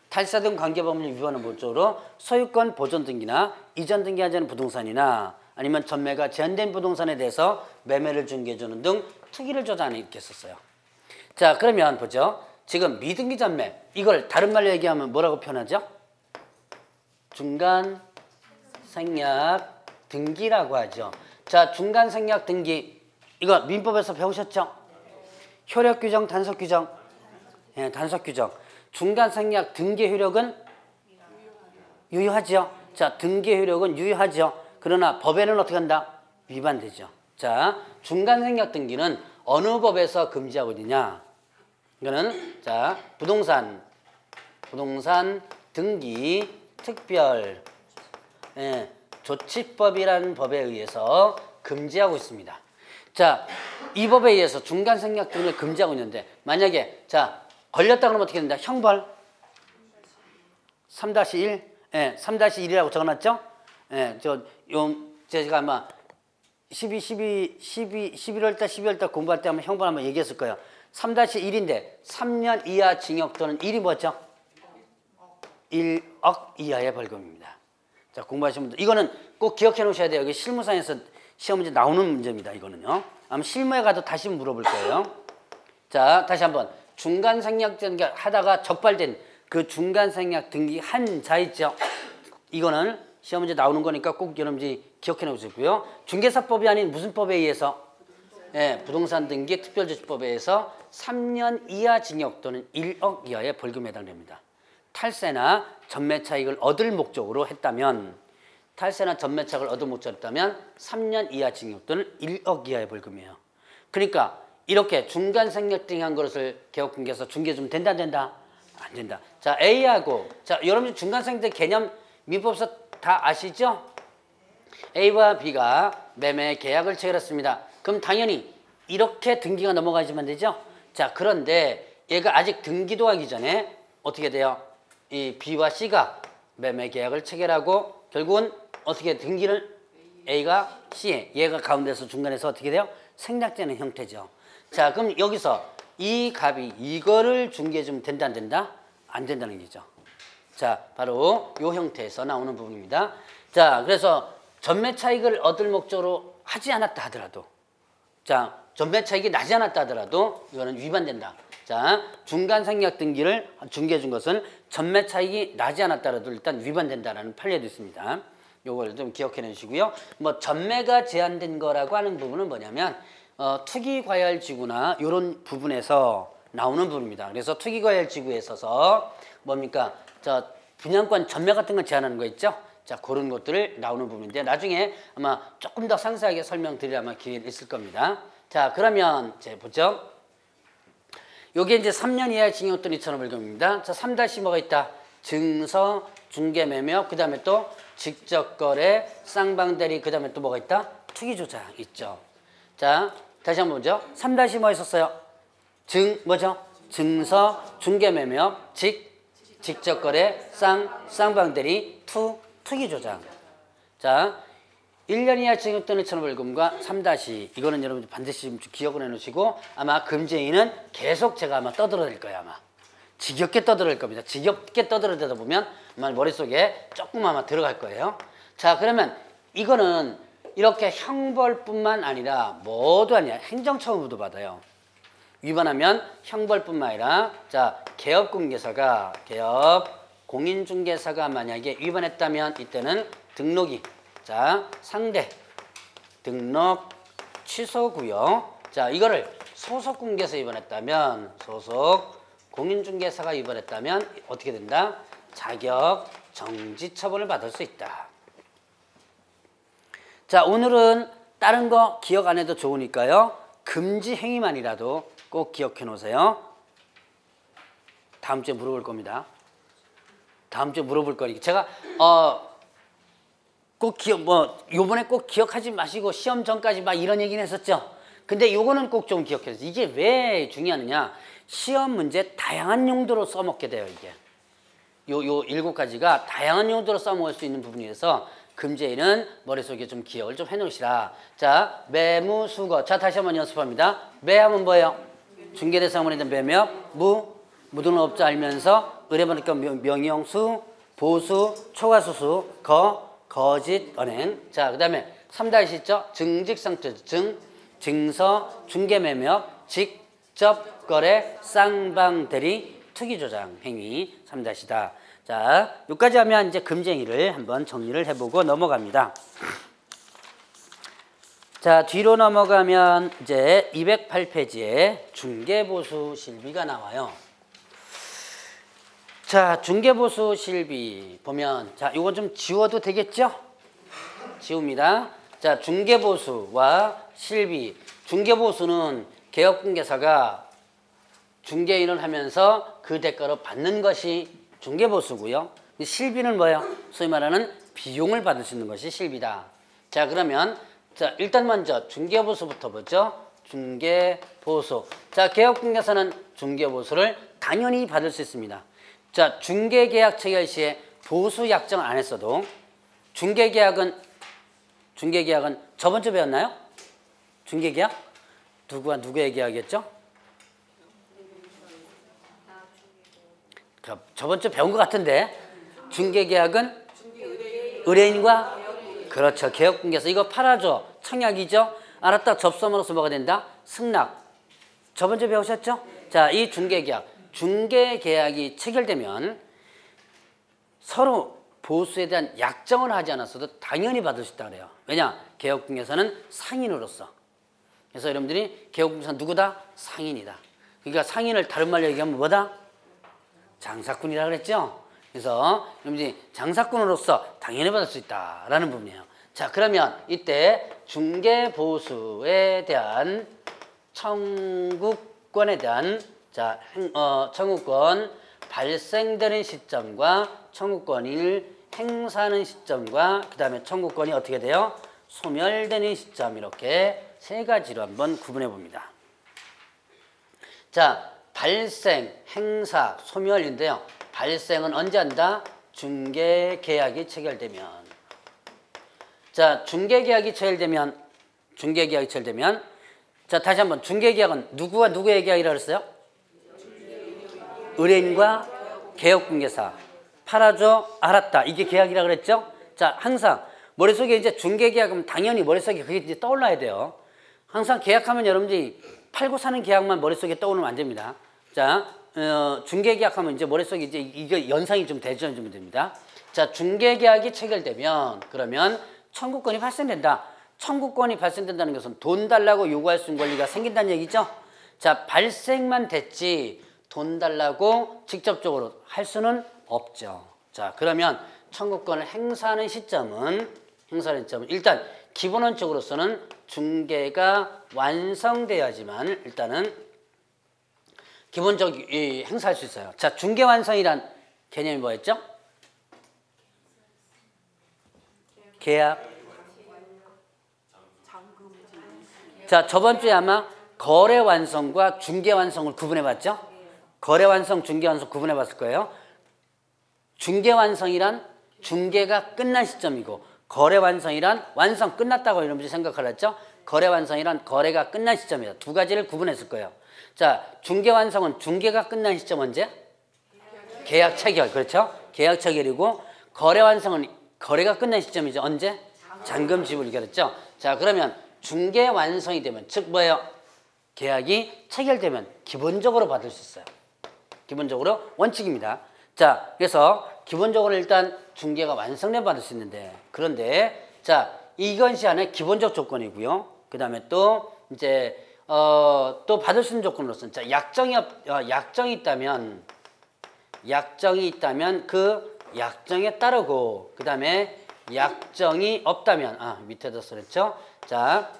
탈세 등 관계법령 위반을 목적으로 소유권 보존 등기나 이전 등기하지 않은 부동산이나 아니면 전매가 제한된 부동산에 대해서 매매를 중개해 주는 등 투기를 조장하는 이렇게 썼어요. 자, 그러면 보죠. 지금 미등기 전매 이걸 다른 말로 얘기하면 뭐라고 표현하죠? 중간 생략 등기라고 하죠. 자, 중간 생략 등기 이거 민법에서 배우셨죠? 효력 규정, 단속 규정. 예, 단속 규정. 중간 생략 등기 효력은 유효하죠. 자, 등기 효력은 유효하죠. 그러나 법에는 어떻게 한다? 위반되죠. 자, 중간 생략 등기는 어느 법에서 금지하고 있느냐? 이거는 자, 부동산 등기 특별 조치법이라는 법에 의해서 금지하고 있습니다. 자, 이 법에 의해서 중간 생략 등을 금지하고 있는데 만약에 자, 걸렸다 그러면 어떻게 된다? 형벌 3-1 3-1이라고 적어놨죠? 제가 아마 11월달 12월달 공부할 때 한번 형벌 한번 얘기했을 거예요. 3-1인데 3년 이하 징역 또는 1이 뭐죠? 1억 이하의 벌금입니다. 자, 공부하시는 분들 이거는 꼭 기억해 놓으셔야 돼요. 여기 실무상에서 시험 문제 나오는 문제입니다. 이거는요. 아마 실무에 가도 다시 물어볼 거예요. 자, 다시 한번 중간 생략 등기 하다가 적발된 그 중간 생략 등기 한 자 있죠. 이거는 시험 문제 나오는 거니까 꼭 여러분들이 기억해 놓으시고요. 중개사법이 아닌 무슨 법에 의해서? 부동산 등기 특별조치법에 의해서 3년 이하 징역 또는 1억 이하의 벌금에 해당됩니다. 탈세나 전매 차익을 얻을 목적으로 했다면 3년 이하 징역 또는 1억 이하의 벌금이에요. 그러니까 이렇게 중간 생략 등한 것을 개업공개에서 중개 좀 된다 안 된다? 안 된다. 자, A하고 자, 여러분 중간 생략 개념 민법에서 다 아시죠? A와 B가 매매 계약을 체결했습니다. 그럼 당연히 이렇게 등기가 넘어가지만 되죠? 자, 그런데 얘가 아직 등기도 하기 전에 어떻게 돼요? 이 B와 C가 매매 계약을 체결하고 결국은 어떻게 등기를 A가 C에 얘가 가운데서 중간에서 어떻게 돼요? 생략되는 형태죠. 자, 그럼 여기서 이 값이 이거를 중개해 주면 된다 안 된다? 안 된다는 얘기죠. 자, 바로 이 형태에서 나오는 부분입니다. 자, 그래서 전매 차익을 얻을 목적으로 하지 않았다 하더라도 자, 전매 차익이 나지 않았다 하더라도 이거는 위반된다. 자, 중간 생략 등기를 중개해 준 것은 전매 차익이 나지 않았다 하더라도 일단 위반된다라는 판례도 있습니다. 요걸 좀 기억해 놓으시고요. 뭐 전매가 제한된 거라고 하는 부분은 뭐냐면 투기과열지구나 이런 부분에서 나오는 부분입니다. 그래서 투기과열지구에 있어서 뭡니까? 저 분양권 전매 같은 거 제한하는 거 있죠? 자, 그런 것들을 나오는 부분인데 나중에 아마 조금 더 상세하게 설명드릴 아마 기회 있을 겁니다. 자, 그러면 이제 보죠. 요게 이제 3년 이하의 징역 또는 2천원 벌금입니다. 자, 3다시 뭐가 있다? 증서, 중개, 매매업, 그 다음에 또 직접거래, 쌍방대리, 그 다음에 또 뭐가 있다? 투기조장 있죠. 자, 다시 한번 보죠. 3다시 뭐 있었어요? 뭐죠? 증서, 중개, 매매업, 직접거래, 쌍방대리, 투기조장. 자, 1년 이하 징역 또는 2천원 벌금과 3다시 이거는 여러분 반드시 좀 기억을 해놓으시고 아마 금제인은 계속 제가 아마 떠들어댈 거예요. 아마 지겹게 떠들어댈 겁니다. 지겹게 떠들어대다 보면 아마 머릿속에 조금 아마 들어갈 거예요. 자, 그러면 이거는 이렇게 형벌뿐만 아니라 뭐도 아니야. 행정처분도 받아요. 위반하면 형벌뿐만 아니라 자, 개업공개사가 공인중개사가 만약에 위반했다면 이때는 등록이 자, 상대 등록 취소고요. 자, 이거를 소속공개사 위반했다면 소속 공인중개사가 위반했다면 어떻게 된다? 자격 정지 처분을 받을 수 있다. 자, 오늘은 다른 거 기억 안 해도 좋으니까요. 금지 행위만이라도 꼭 기억해 놓으세요. 다음 주에 물어볼 겁니다. 다음 주에 물어볼 거니까 제가 꼭 요번에 꼭 기억하지 마시고 시험 전까지 막 이런 얘기는 했었죠. 근데 요거는 꼭 좀 기억해 주세요. 이게 왜 중요하느냐? 시험 문제 다양한 용도로 써먹게 돼요, 이게. 요 7가지가 다양한 용도로 써먹을 수 있는 부분이라서 금제인은 머릿속에 좀 기억을 좀 해놓으시라. 자, 매무, 수거. 자, 다시 한번 연습합니다. 매하면 뭐예요? 중개대상물에 대한 매매, 무등록 업자 알면서 의뢰받을까 명의영수, 보수, 초과수수, 거짓, 언행. 자, 그 다음에 3다시 있죠? 증직상투, 증서, 중개매매업, 직접거래, 쌍방대리, 투기조장 행위 3다시다. 자, 여기까지 하면 이제 금쟁이를 한번 정리를 해보고 넘어갑니다. 자, 뒤로 넘어가면 이제 208페이지에 중개보수 실비가 나와요. 자, 중개보수 실비 보면 자, 이거 좀 지워도 되겠죠? 지웁니다. 자, 중개보수와 실비. 중개보수는 개업공개사가 중개인을 하면서 그 대가로 받는 것이 중개보수고요. 실비는 뭐예요? 소위 말하는 비용을 받을 수 있는 것이 실비다. 자, 그러면 자, 일단 먼저 중개보수부터 보죠. 중개보수. 자, 개업공개사는 중개보수를 당연히 받을 수 있습니다. 자, 중개계약 체결 시에 보수 약정을 안 했어도 중개계약은 저번 주에 배웠나요? 중개계약? 누구와 누구의 계약이었죠? 저번 주에 배운 것 같은데 중개계약은 의뢰인과 그렇죠. 개업공개사 이거 팔아줘. 청약이죠. 알았다. 접수함으로써 뭐가 된다? 승낙. 저번 주에 배우셨죠? 자, 이 중개계약. 중개계약이 체결되면 서로 보수에 대한 약정을 하지 않았어도 당연히 받을 수 있다 그래요. 왜냐? 개업공개사는 상인으로서. 그래서 여러분들이 개업공개사 누구다? 상인이다. 그러니까 상인을 다른 말로 얘기하면 뭐다? 장사꾼이라 그랬죠? 그래서 여러분들이 장사꾼으로서 당연히 받을 수 있다라는 부분이에요. 자, 그러면 이때 중개보수에 대한 청구권에 대한 자, 청구권 발생되는 시점과 청구권을 행사하는 시점과 그 다음에 청구권이 어떻게 돼요? 소멸되는 시점 이렇게 세 가지로 한번 구분해 봅니다. 자, 발생, 행사, 소멸인데요. 발생은 언제 한다? 중개계약이 체결되면. 자, 중개계약이 체결되면 자, 다시 한번 중개계약은 누구와 누구의 계약이라고 했어요? 의뢰인과 개업공개사. 팔아줘, 알았다. 이게 계약이라고 그랬죠? 자, 항상 머릿속에 이제 중개계약하면 당연히 머릿속에 그게 이제 떠올라야 돼요. 항상 계약하면 여러분들이 팔고 사는 계약만 머릿속에 떠오르면 안 됩니다. 자, 중개계약하면 이제 머릿속에 이제 이게 연상이 좀 되셔주면 됩니다. 자, 중개계약이 체결되면 그러면 청구권이 발생된다. 청구권이 발생된다는 것은 돈 달라고 요구할 수 있는 권리가 생긴다는 얘기죠. 자, 발생만 됐지 돈 달라고 직접적으로 할 수는 없죠. 자, 그러면 청구권을 행사하는 시점은 일단 기본원칙으로서는 중개가 완성돼야지만 일단은 기본적 행사할 수 있어요. 자, 중개완성이란 개념이 뭐였죠? 계약. 자, 저번 주에 아마 거래 완성과 중개 완성을 구분해 봤죠? 거래 완성, 중개 완성 구분해 봤을 거예요. 중개 완성이란 중개가 끝난 시점이고, 거래 완성이란 완성 끝났다고 여러분들이 생각하셨죠? 거래 완성이란 거래가 끝난 시점이다. 두 가지를 구분했을 거예요. 자, 중개 완성은 중개가 끝난 시점 언제? 계약 체결. 그렇죠? 계약 체결이고, 거래 완성은 거래가 끝난 시점이죠. 언제? 잔금 지불. 그랬죠? 자, 그러면 중개 완성이 되면, 즉 뭐예요? 계약이 체결되면 기본적으로 받을 수 있어요. 기본적으로 원칙입니다. 자, 그래서 기본적으로 일단 중개가 완성되면 받을 수 있는데, 그런데 자, 이것이 하나의 기본적 조건이고요. 그 다음에 또 이제 또 받을 수 있는 조건으로서는, 자, 약정이 있다면 그 약정에 따르고, 그 다음에 약정이 없다면, 밑에다 써냈죠. 자,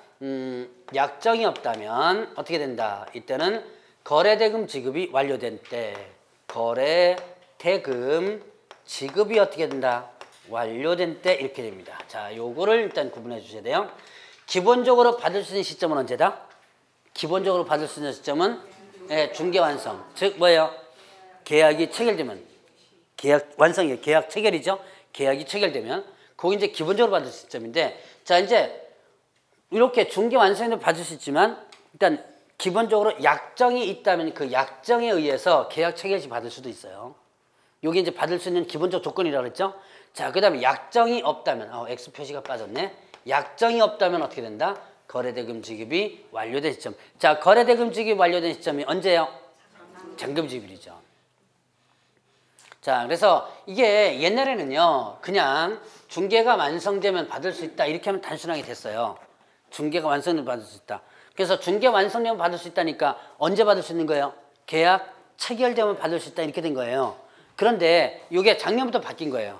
약정이 없다면 어떻게 된다? 이때는 거래대금 지급이 완료된 때, 거래대금 지급이 어떻게 된다? 완료된 때 이렇게 됩니다. 자, 요거를 일단 구분해 주셔야 돼요. 기본적으로 받을 수 있는 시점은 언제다? 기본적으로 받을 수 있는 시점은 중개 완성. 즉 뭐예요? 계약이 체결되면, 계약 완성이에요. 계약 체결이죠. 계약이 체결되면 거기 이제 기본적으로 받을 수 있는 시점인데, 자, 이제 이렇게 중개 완성도 받을 수 있지만, 일단 기본적으로 약정이 있다면 그 약정에 의해서 계약 체결 시 받을 수도 있어요. 이게 이제 받을 수 있는 기본적 조건이라고 그랬죠. 자, 그 다음에 약정이 없다면, X 표시가 빠졌네. 약정이 없다면 어떻게 된다? 거래대금 지급이 완료된 시점. 자, 거래대금 지급이 완료된 시점이 언제예요? 잔금 지급이죠. 자, 그래서 이게 옛날에는요, 그냥 중개가 완성되면 받을 수 있다 이렇게 하면 단순하게 됐어요. 중개가 완성되면 받을 수 있다. 그래서 중개 완성되면 받을 수 있다니까 언제 받을 수 있는 거예요? 계약 체결되면 받을 수 있다 이렇게 된 거예요. 그런데 이게 작년부터 바뀐 거예요.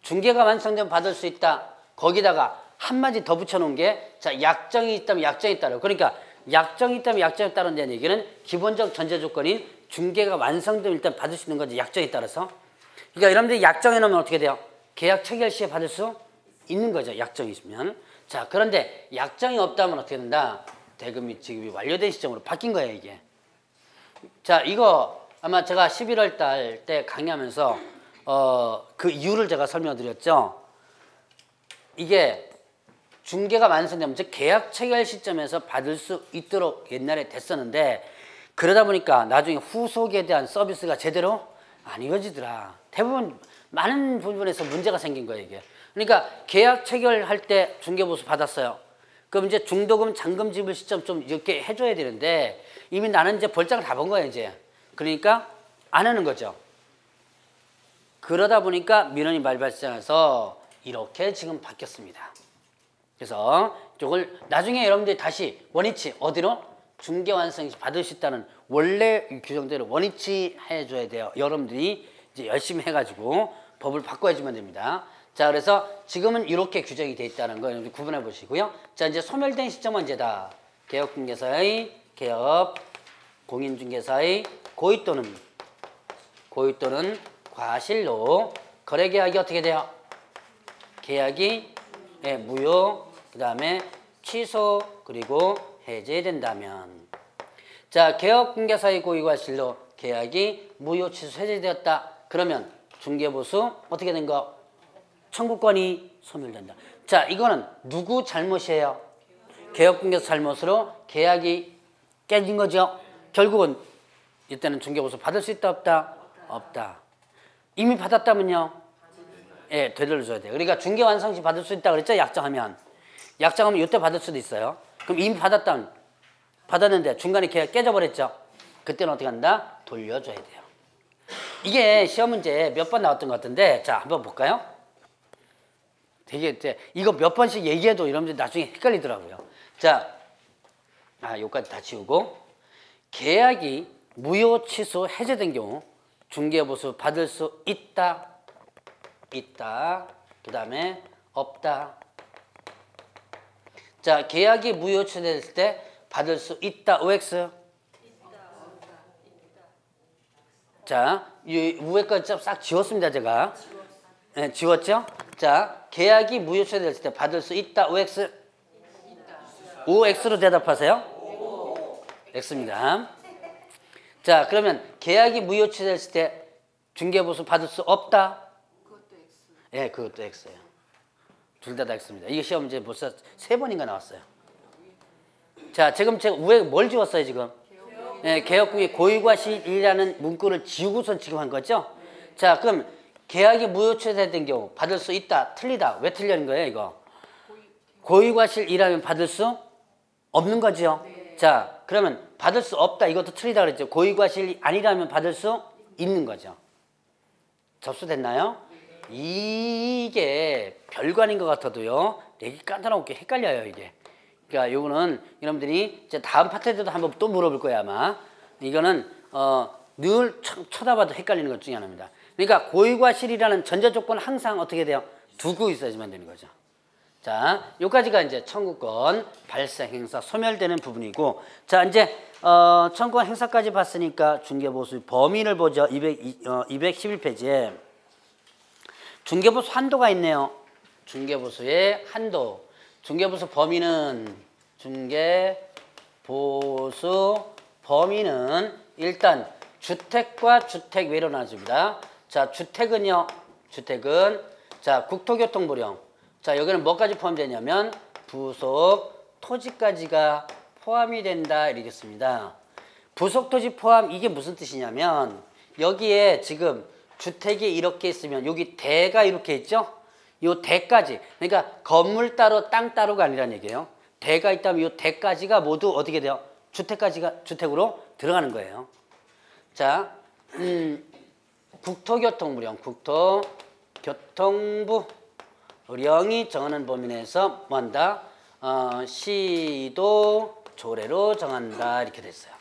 중개가 완성되면 받을 수 있다. 거기다가 한마디 더 붙여놓은 게, 자, 약정이 있다면 약정에 따라. 그러니까 약정이 있다면 약정에 따른다는 얘기는 기본적 전제 조건인 중개가 완성되면 일단 받을 수 있는 거지, 약정에 따라서. 그러니까 여러분들이 약정해 놓으면 어떻게 돼요? 계약 체결 시에 받을 수 있는 거죠, 약정이 있으면. 자, 그런데 약정이 없다면 어떻게 된다? 대금 및 지급이 완료된 시점으로 바뀐 거예요, 이게. 자, 이거 아마 제가 11월 달 때 강의하면서 그 이유를 제가 설명드렸죠. 이게 중개가 완성되면, 즉 계약 체결 시점에서 받을 수 있도록 옛날에 됐었는데, 그러다 보니까 나중에 후속에 대한 서비스가 제대로 안 이어지더라. 대부분 많은 부분에서 문제가 생긴 거예요, 이게. 그러니까 계약 체결할 때 중개보수 받았어요. 그럼 이제 중도금 잔금 지불 시점 좀 이렇게 해줘야 되는데, 이미 나는 이제 벌장을 다 본 거예요, 이제. 그러니까 안 하는 거죠. 그러다 보니까 민원이 발발시장에서 이렇게 지금 바뀌었습니다. 그래서 이걸 나중에 여러분들이 다시 원위치 어디로? 중개 완성 시 받을 수 있다는 원래 규정대로 원위치 해줘야 돼요. 여러분들이 이제 열심히 해가지고 법을 바꿔주면 됩니다. 자, 그래서 지금은 이렇게 규정이 돼 있다는 거 여러분들 구분해 보시고요. 자, 이제 소멸된 시점은 언제다? 개업중개사의 개업, 공인중개사의 고의 또는 과실로 거래계약이 어떻게 돼요? 계약이 무효, 그 다음에 취소, 그리고 해제된다면, 자, 개업중개사의 고의 과실로 계약이 무효, 취소, 해제되었다. 그러면 중개보수 어떻게 된 거? 청구권이 소멸된다. 자, 이거는 누구 잘못이에요? 개업중개사 잘못으로 계약이 깨진 거죠. 결국은 이때는 중개보수 받을 수 있다 없다? 없다. 이미 받았다면요? 예, 되돌려줘야 돼요. 그러니까 중개 완성 시 받을 수 있다 그랬죠? 약정하면 이때 받을 수도 있어요. 그럼 이미 받았는데 중간에 계약 깨져버렸죠? 그때는 어떻게 한다? 돌려줘야 돼요. 이게 시험 문제 몇 번 나왔던 것 같은데, 자, 한번 볼까요? 되게 이제 이거 몇 번씩 얘기해도 여러분들 나중에 헷갈리더라고요. 자, 요까지 다 지우고, 계약이 무효, 취소, 해제된 경우 중개보수 받을 수 있다, 그 다음에 없다. 자, 계약이 무효, 취소됐을 때 받을 수 있다, OX? 자, 이 위에 거싹 지웠습니다, 제가. 네, 지웠죠? 자, 계약이 무효체됐을 때 받을 수 있다, OX? OX로 대답하세요. X입니다. 자, 그러면 계약이 무효체됐을 때 중개보수 받을 수 없다? 그것도 X. 예, 그것도 X예요. 둘 다 X입니다. 이게 시험 문제 벌써 3번인가 나왔어요. 자, 지금 제가 왜 뭘 지웠어요, 지금? 예, 개혁국의 고의과실이라는 문구를 지우고서 지금 한 거죠? 자, 그럼 계약이 무효체된 경우 받을 수 있다, 틀리다. 왜 틀리는 거예요, 이거? 고의과실이라면 받을 수 없는 거죠? 네. 자, 그러면 받을 수 없다, 이것도 틀리다 그랬죠? 고의과실이 아니라면 받을 수 있는 거죠. 접수됐나요? 이게 별관인 것 같아도요, 되게 까다로운 게 헷갈려요, 이게. 그러니까 요거는 여러분들이 이제 다음 파트에도 한번 또 물어볼 거예요, 아마. 이거는 늘 쳐다봐도 헷갈리는 것 중에 하나입니다. 그러니까 고의과실이라는 전제 조건은 항상 어떻게 돼요? 두고 있어야지만 되는 거죠. 자, 여기까지가 이제 청구권 발생 행사 소멸되는 부분이고, 자, 이제 청구권 행사까지 봤으니까 중개보수 범위를 보죠. 211페이지에 중개보수 한도가 있네요. 중개보수의 한도. 중개보수 범위는 일단 주택과 주택 외로 나눠집니다. 자, 주택은요. 주택은 자, 국토교통부령. 자, 여기는 뭐까지 포함되냐면 부속 토지까지가 포함이 된다 이러겠습니다. 부속 토지 포함 이게 무슨 뜻이냐면 여기에 지금 주택이 이렇게 있으면 여기 대가 이렇게 있죠? 요 대까지, 그러니까 건물 따로 땅 따로가 아니라는 얘기예요. 대가 있다면 요 대까지가 모두 어떻게 돼요? 주택까지가 주택으로 들어가는 거예요. 자, 국토교통부령, 국토교통부령이 정하는 범위 내에서 뭐한다? 시도 조례로 정한다 이렇게 됐어요.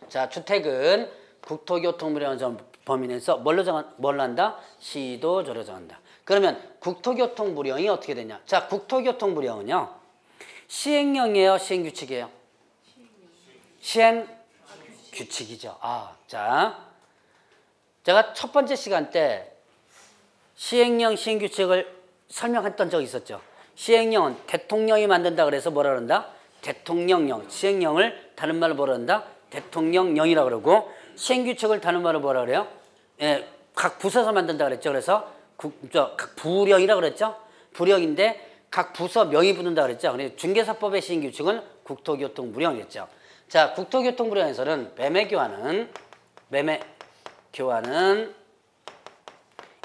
자, 주택은 국토교통부령 범위 내에서 뭘로 한다? 시도 조례로 정한다. 그러면 국토교통부령이 어떻게 되냐? 자, 국토교통부령은요. 시행령이에요? 시행규칙이에요? 시행규칙이죠. 자, 제가 첫 번째 시간 때 시행령, 시행규칙을 설명했던 적이 있었죠. 시행령은 대통령이 만든다 그래서 뭐라 그런다? 대통령령. 시행령을 다른 말로 뭐라 그런다? 대통령령이라고 그러고, 시행규칙을 다른 말로 뭐라 그래요? 예, 각 부서에서 만든다 그랬죠. 그래서 각 부령이라고 그랬죠. 부령인데 각 부서 명이 붙는다 그랬죠. 그래서 중개사법의 시행규칙은 국토교통부령이었죠. 자, 국토교통부령에서는 매매교환은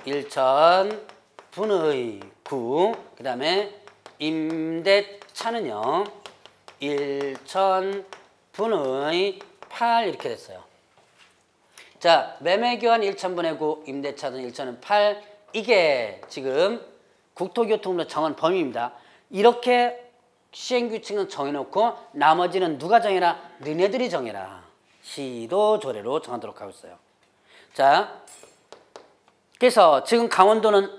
일천분의 9, 그 다음에 임대차는요 1천분의 8 이렇게 됐어요. 자, 매매교환 1천분의 9, 임대차는 1천은 8, 이게 지금 국토교통부로 정한 범위입니다. 이렇게 시행규칙은 정해놓고 나머지는 누가 정해라? 너네들이 정해라. 시도 조례로 정하도록 하고 있어요. 자, 그래서 지금 강원도는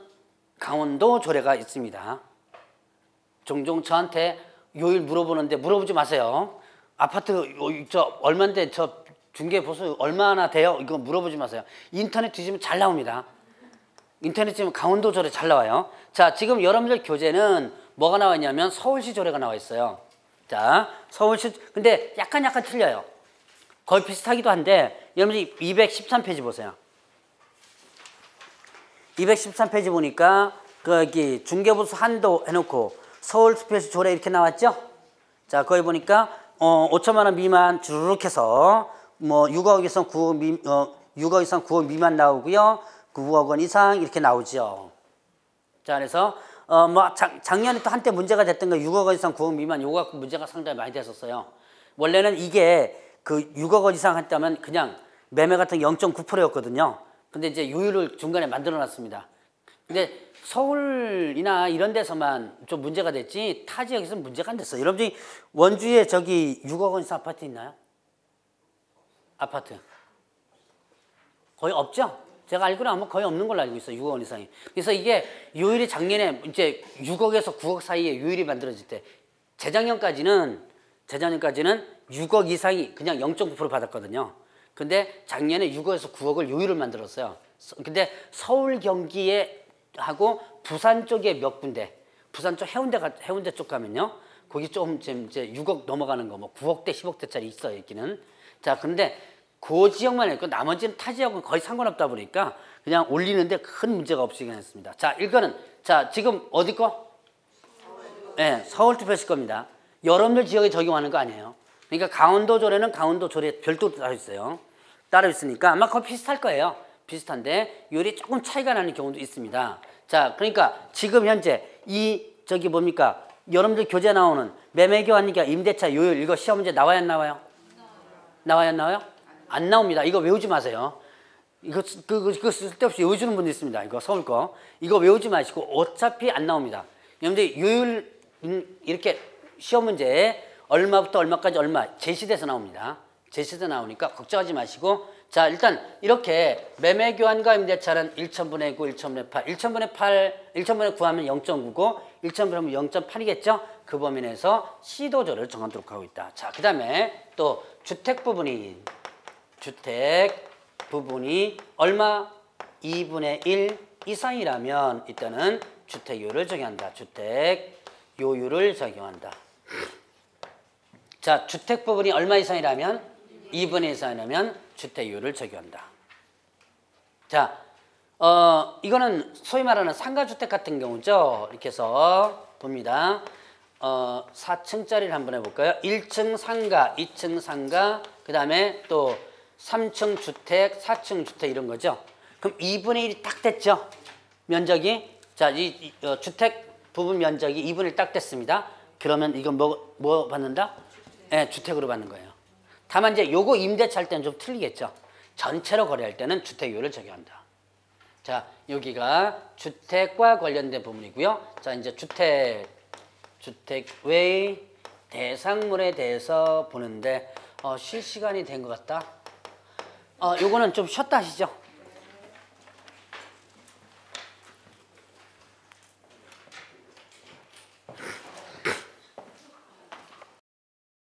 강원도 조례가 있습니다. 종종 저한테 요일 물어보는데 물어보지 마세요. 아파트 저 얼마인데 저 중개보수 얼마나 돼요? 이거 물어보지 마세요. 인터넷 뒤지면 잘 나옵니다. 인터넷 치면 강원도 조례 잘 나와요. 자, 지금 여러분들 교재는 뭐가 나와 있냐면 서울시 조례가 나와 있어요. 자, 서울시, 근데 약간 틀려요. 거의 비슷하기도 한데 여러분들 213페이지 보세요. 213페이지 보니까 거기 중개보수 한도 해놓고 서울특별시 조례 이렇게 나왔죠? 자, 거기 보니까 5천만 원 미만 주르륵 해서 뭐 6억 이상 6억 이상 9억 미만 나오고요. 9억 원 이상 이렇게 나오죠. 자, 그래서 뭐 작년에 또 한때 문제가 됐던 거 6억 원 이상 9억 미만 요거 갖고 문제가 상당히 많이 됐었어요. 원래는 이게 그 6억 원 이상 했다면 그냥 매매 같은 게 0.9%였거든요. 근데 이제 요율을 중간에 만들어 놨습니다. 근데 서울이나 이런 데서만 좀 문제가 됐지 타 지역에서는 문제가 안 됐어요. 여러분들이 원주에 저기 6억 원 이상 아파트 있나요? 아파트 거의 없죠? 제가 알기로는 아마 거의 없는 걸로 알고 있어요. 6억 원 이상이. 그래서 이게 요율이 작년에 이제 6억에서 9억 사이에 요율이 만들어질 때 재작년까지는 6억 이상이 그냥 0.9% 받았거든요. 근데 작년에 6억에서 9억을 요율을 만들었어요. 근데 서울 경기에 하고 부산 쪽에 몇 군데, 부산 쪽 해운대 쪽 가면요, 거기 좀 이제 6억 넘어가는 거, 뭐 9억대, 10억대짜리 있어요, 있기는. 자, 그런데 그 지역만 했고 나머지는 타 지역은 거의 상관없다 보니까 그냥 올리는데 큰 문제가 없이 그냥 했습니다. 자, 이거는 자 지금 어디 거? 네, 서울 투표실 겁니다. 여러분들 지역에 적용하는 거 아니에요. 그러니까 강원도조례는 강원도조례 별도로 따로 있어요. 따로 있으니까 아마 거의 비슷할 거예요. 비슷한데 요리 조금 차이가 나는 경우도 있습니다. 자, 그러니까 지금 현재 이 저기 뭡니까? 여러분들 교재 나오는 매매교환이니까 임대차 요율 이거 시험 문제 나와요, 안 나와요? 나와요, 안 나와요? 안 나옵니다. 이거 외우지 마세요. 이거 그거 쓸데없이 외워주는 분도 있습니다. 이거 서울 거 이거 외우지 마시고 어차피 안 나옵니다. 여러분들 요율 이렇게 시험 문제에 얼마부터 얼마까지 얼마 제시돼서 나옵니다. 제시돼서 나오니까 걱정하지 마시고 자 일단 이렇게 매매교환과 임대차는 1,000분의 9, 1,000분의 8, 1,000분의 9 하면 0.9고 1,000분의 하면 0.8이겠죠? 그 범위 내에서 시도조를 정하도록 하고 있다. 자, 그 다음에 또 주택 부분이 얼마? 2분의 1 이상이라면 이때는 주택요율을 적용한다. 주택요율을 적용한다. 자, 주택 부분이 얼마 이상이라면 2분의 1 이상이라면 주택요율을 적용한다. 자, 이거는 소위 말하는 상가주택 같은 경우죠. 이렇게 해서 봅니다. 4층짜리를 한번 해볼까요? 1층 상가, 2층 상가, 그 다음에 또 3층 주택, 4층 주택 이런 거죠. 그럼 2분의 1이 딱 됐죠? 면적이. 자, 이 주택 부분 면적이 2분의 1 딱 됐습니다. 그러면 이건 뭐 받는다? 네, 주택으로 받는 거예요. 다만 이제 요거 임대차 할 때는 좀 틀리겠죠. 전체로 거래할 때는 주택요율을 적용한다. 자, 여기가 주택과 관련된 부분이고요. 자, 이제 주택 외 대상물에 대해서 보는데 쉴 시간이 된 것 같다. 요거는 좀 쉬었다 하시죠.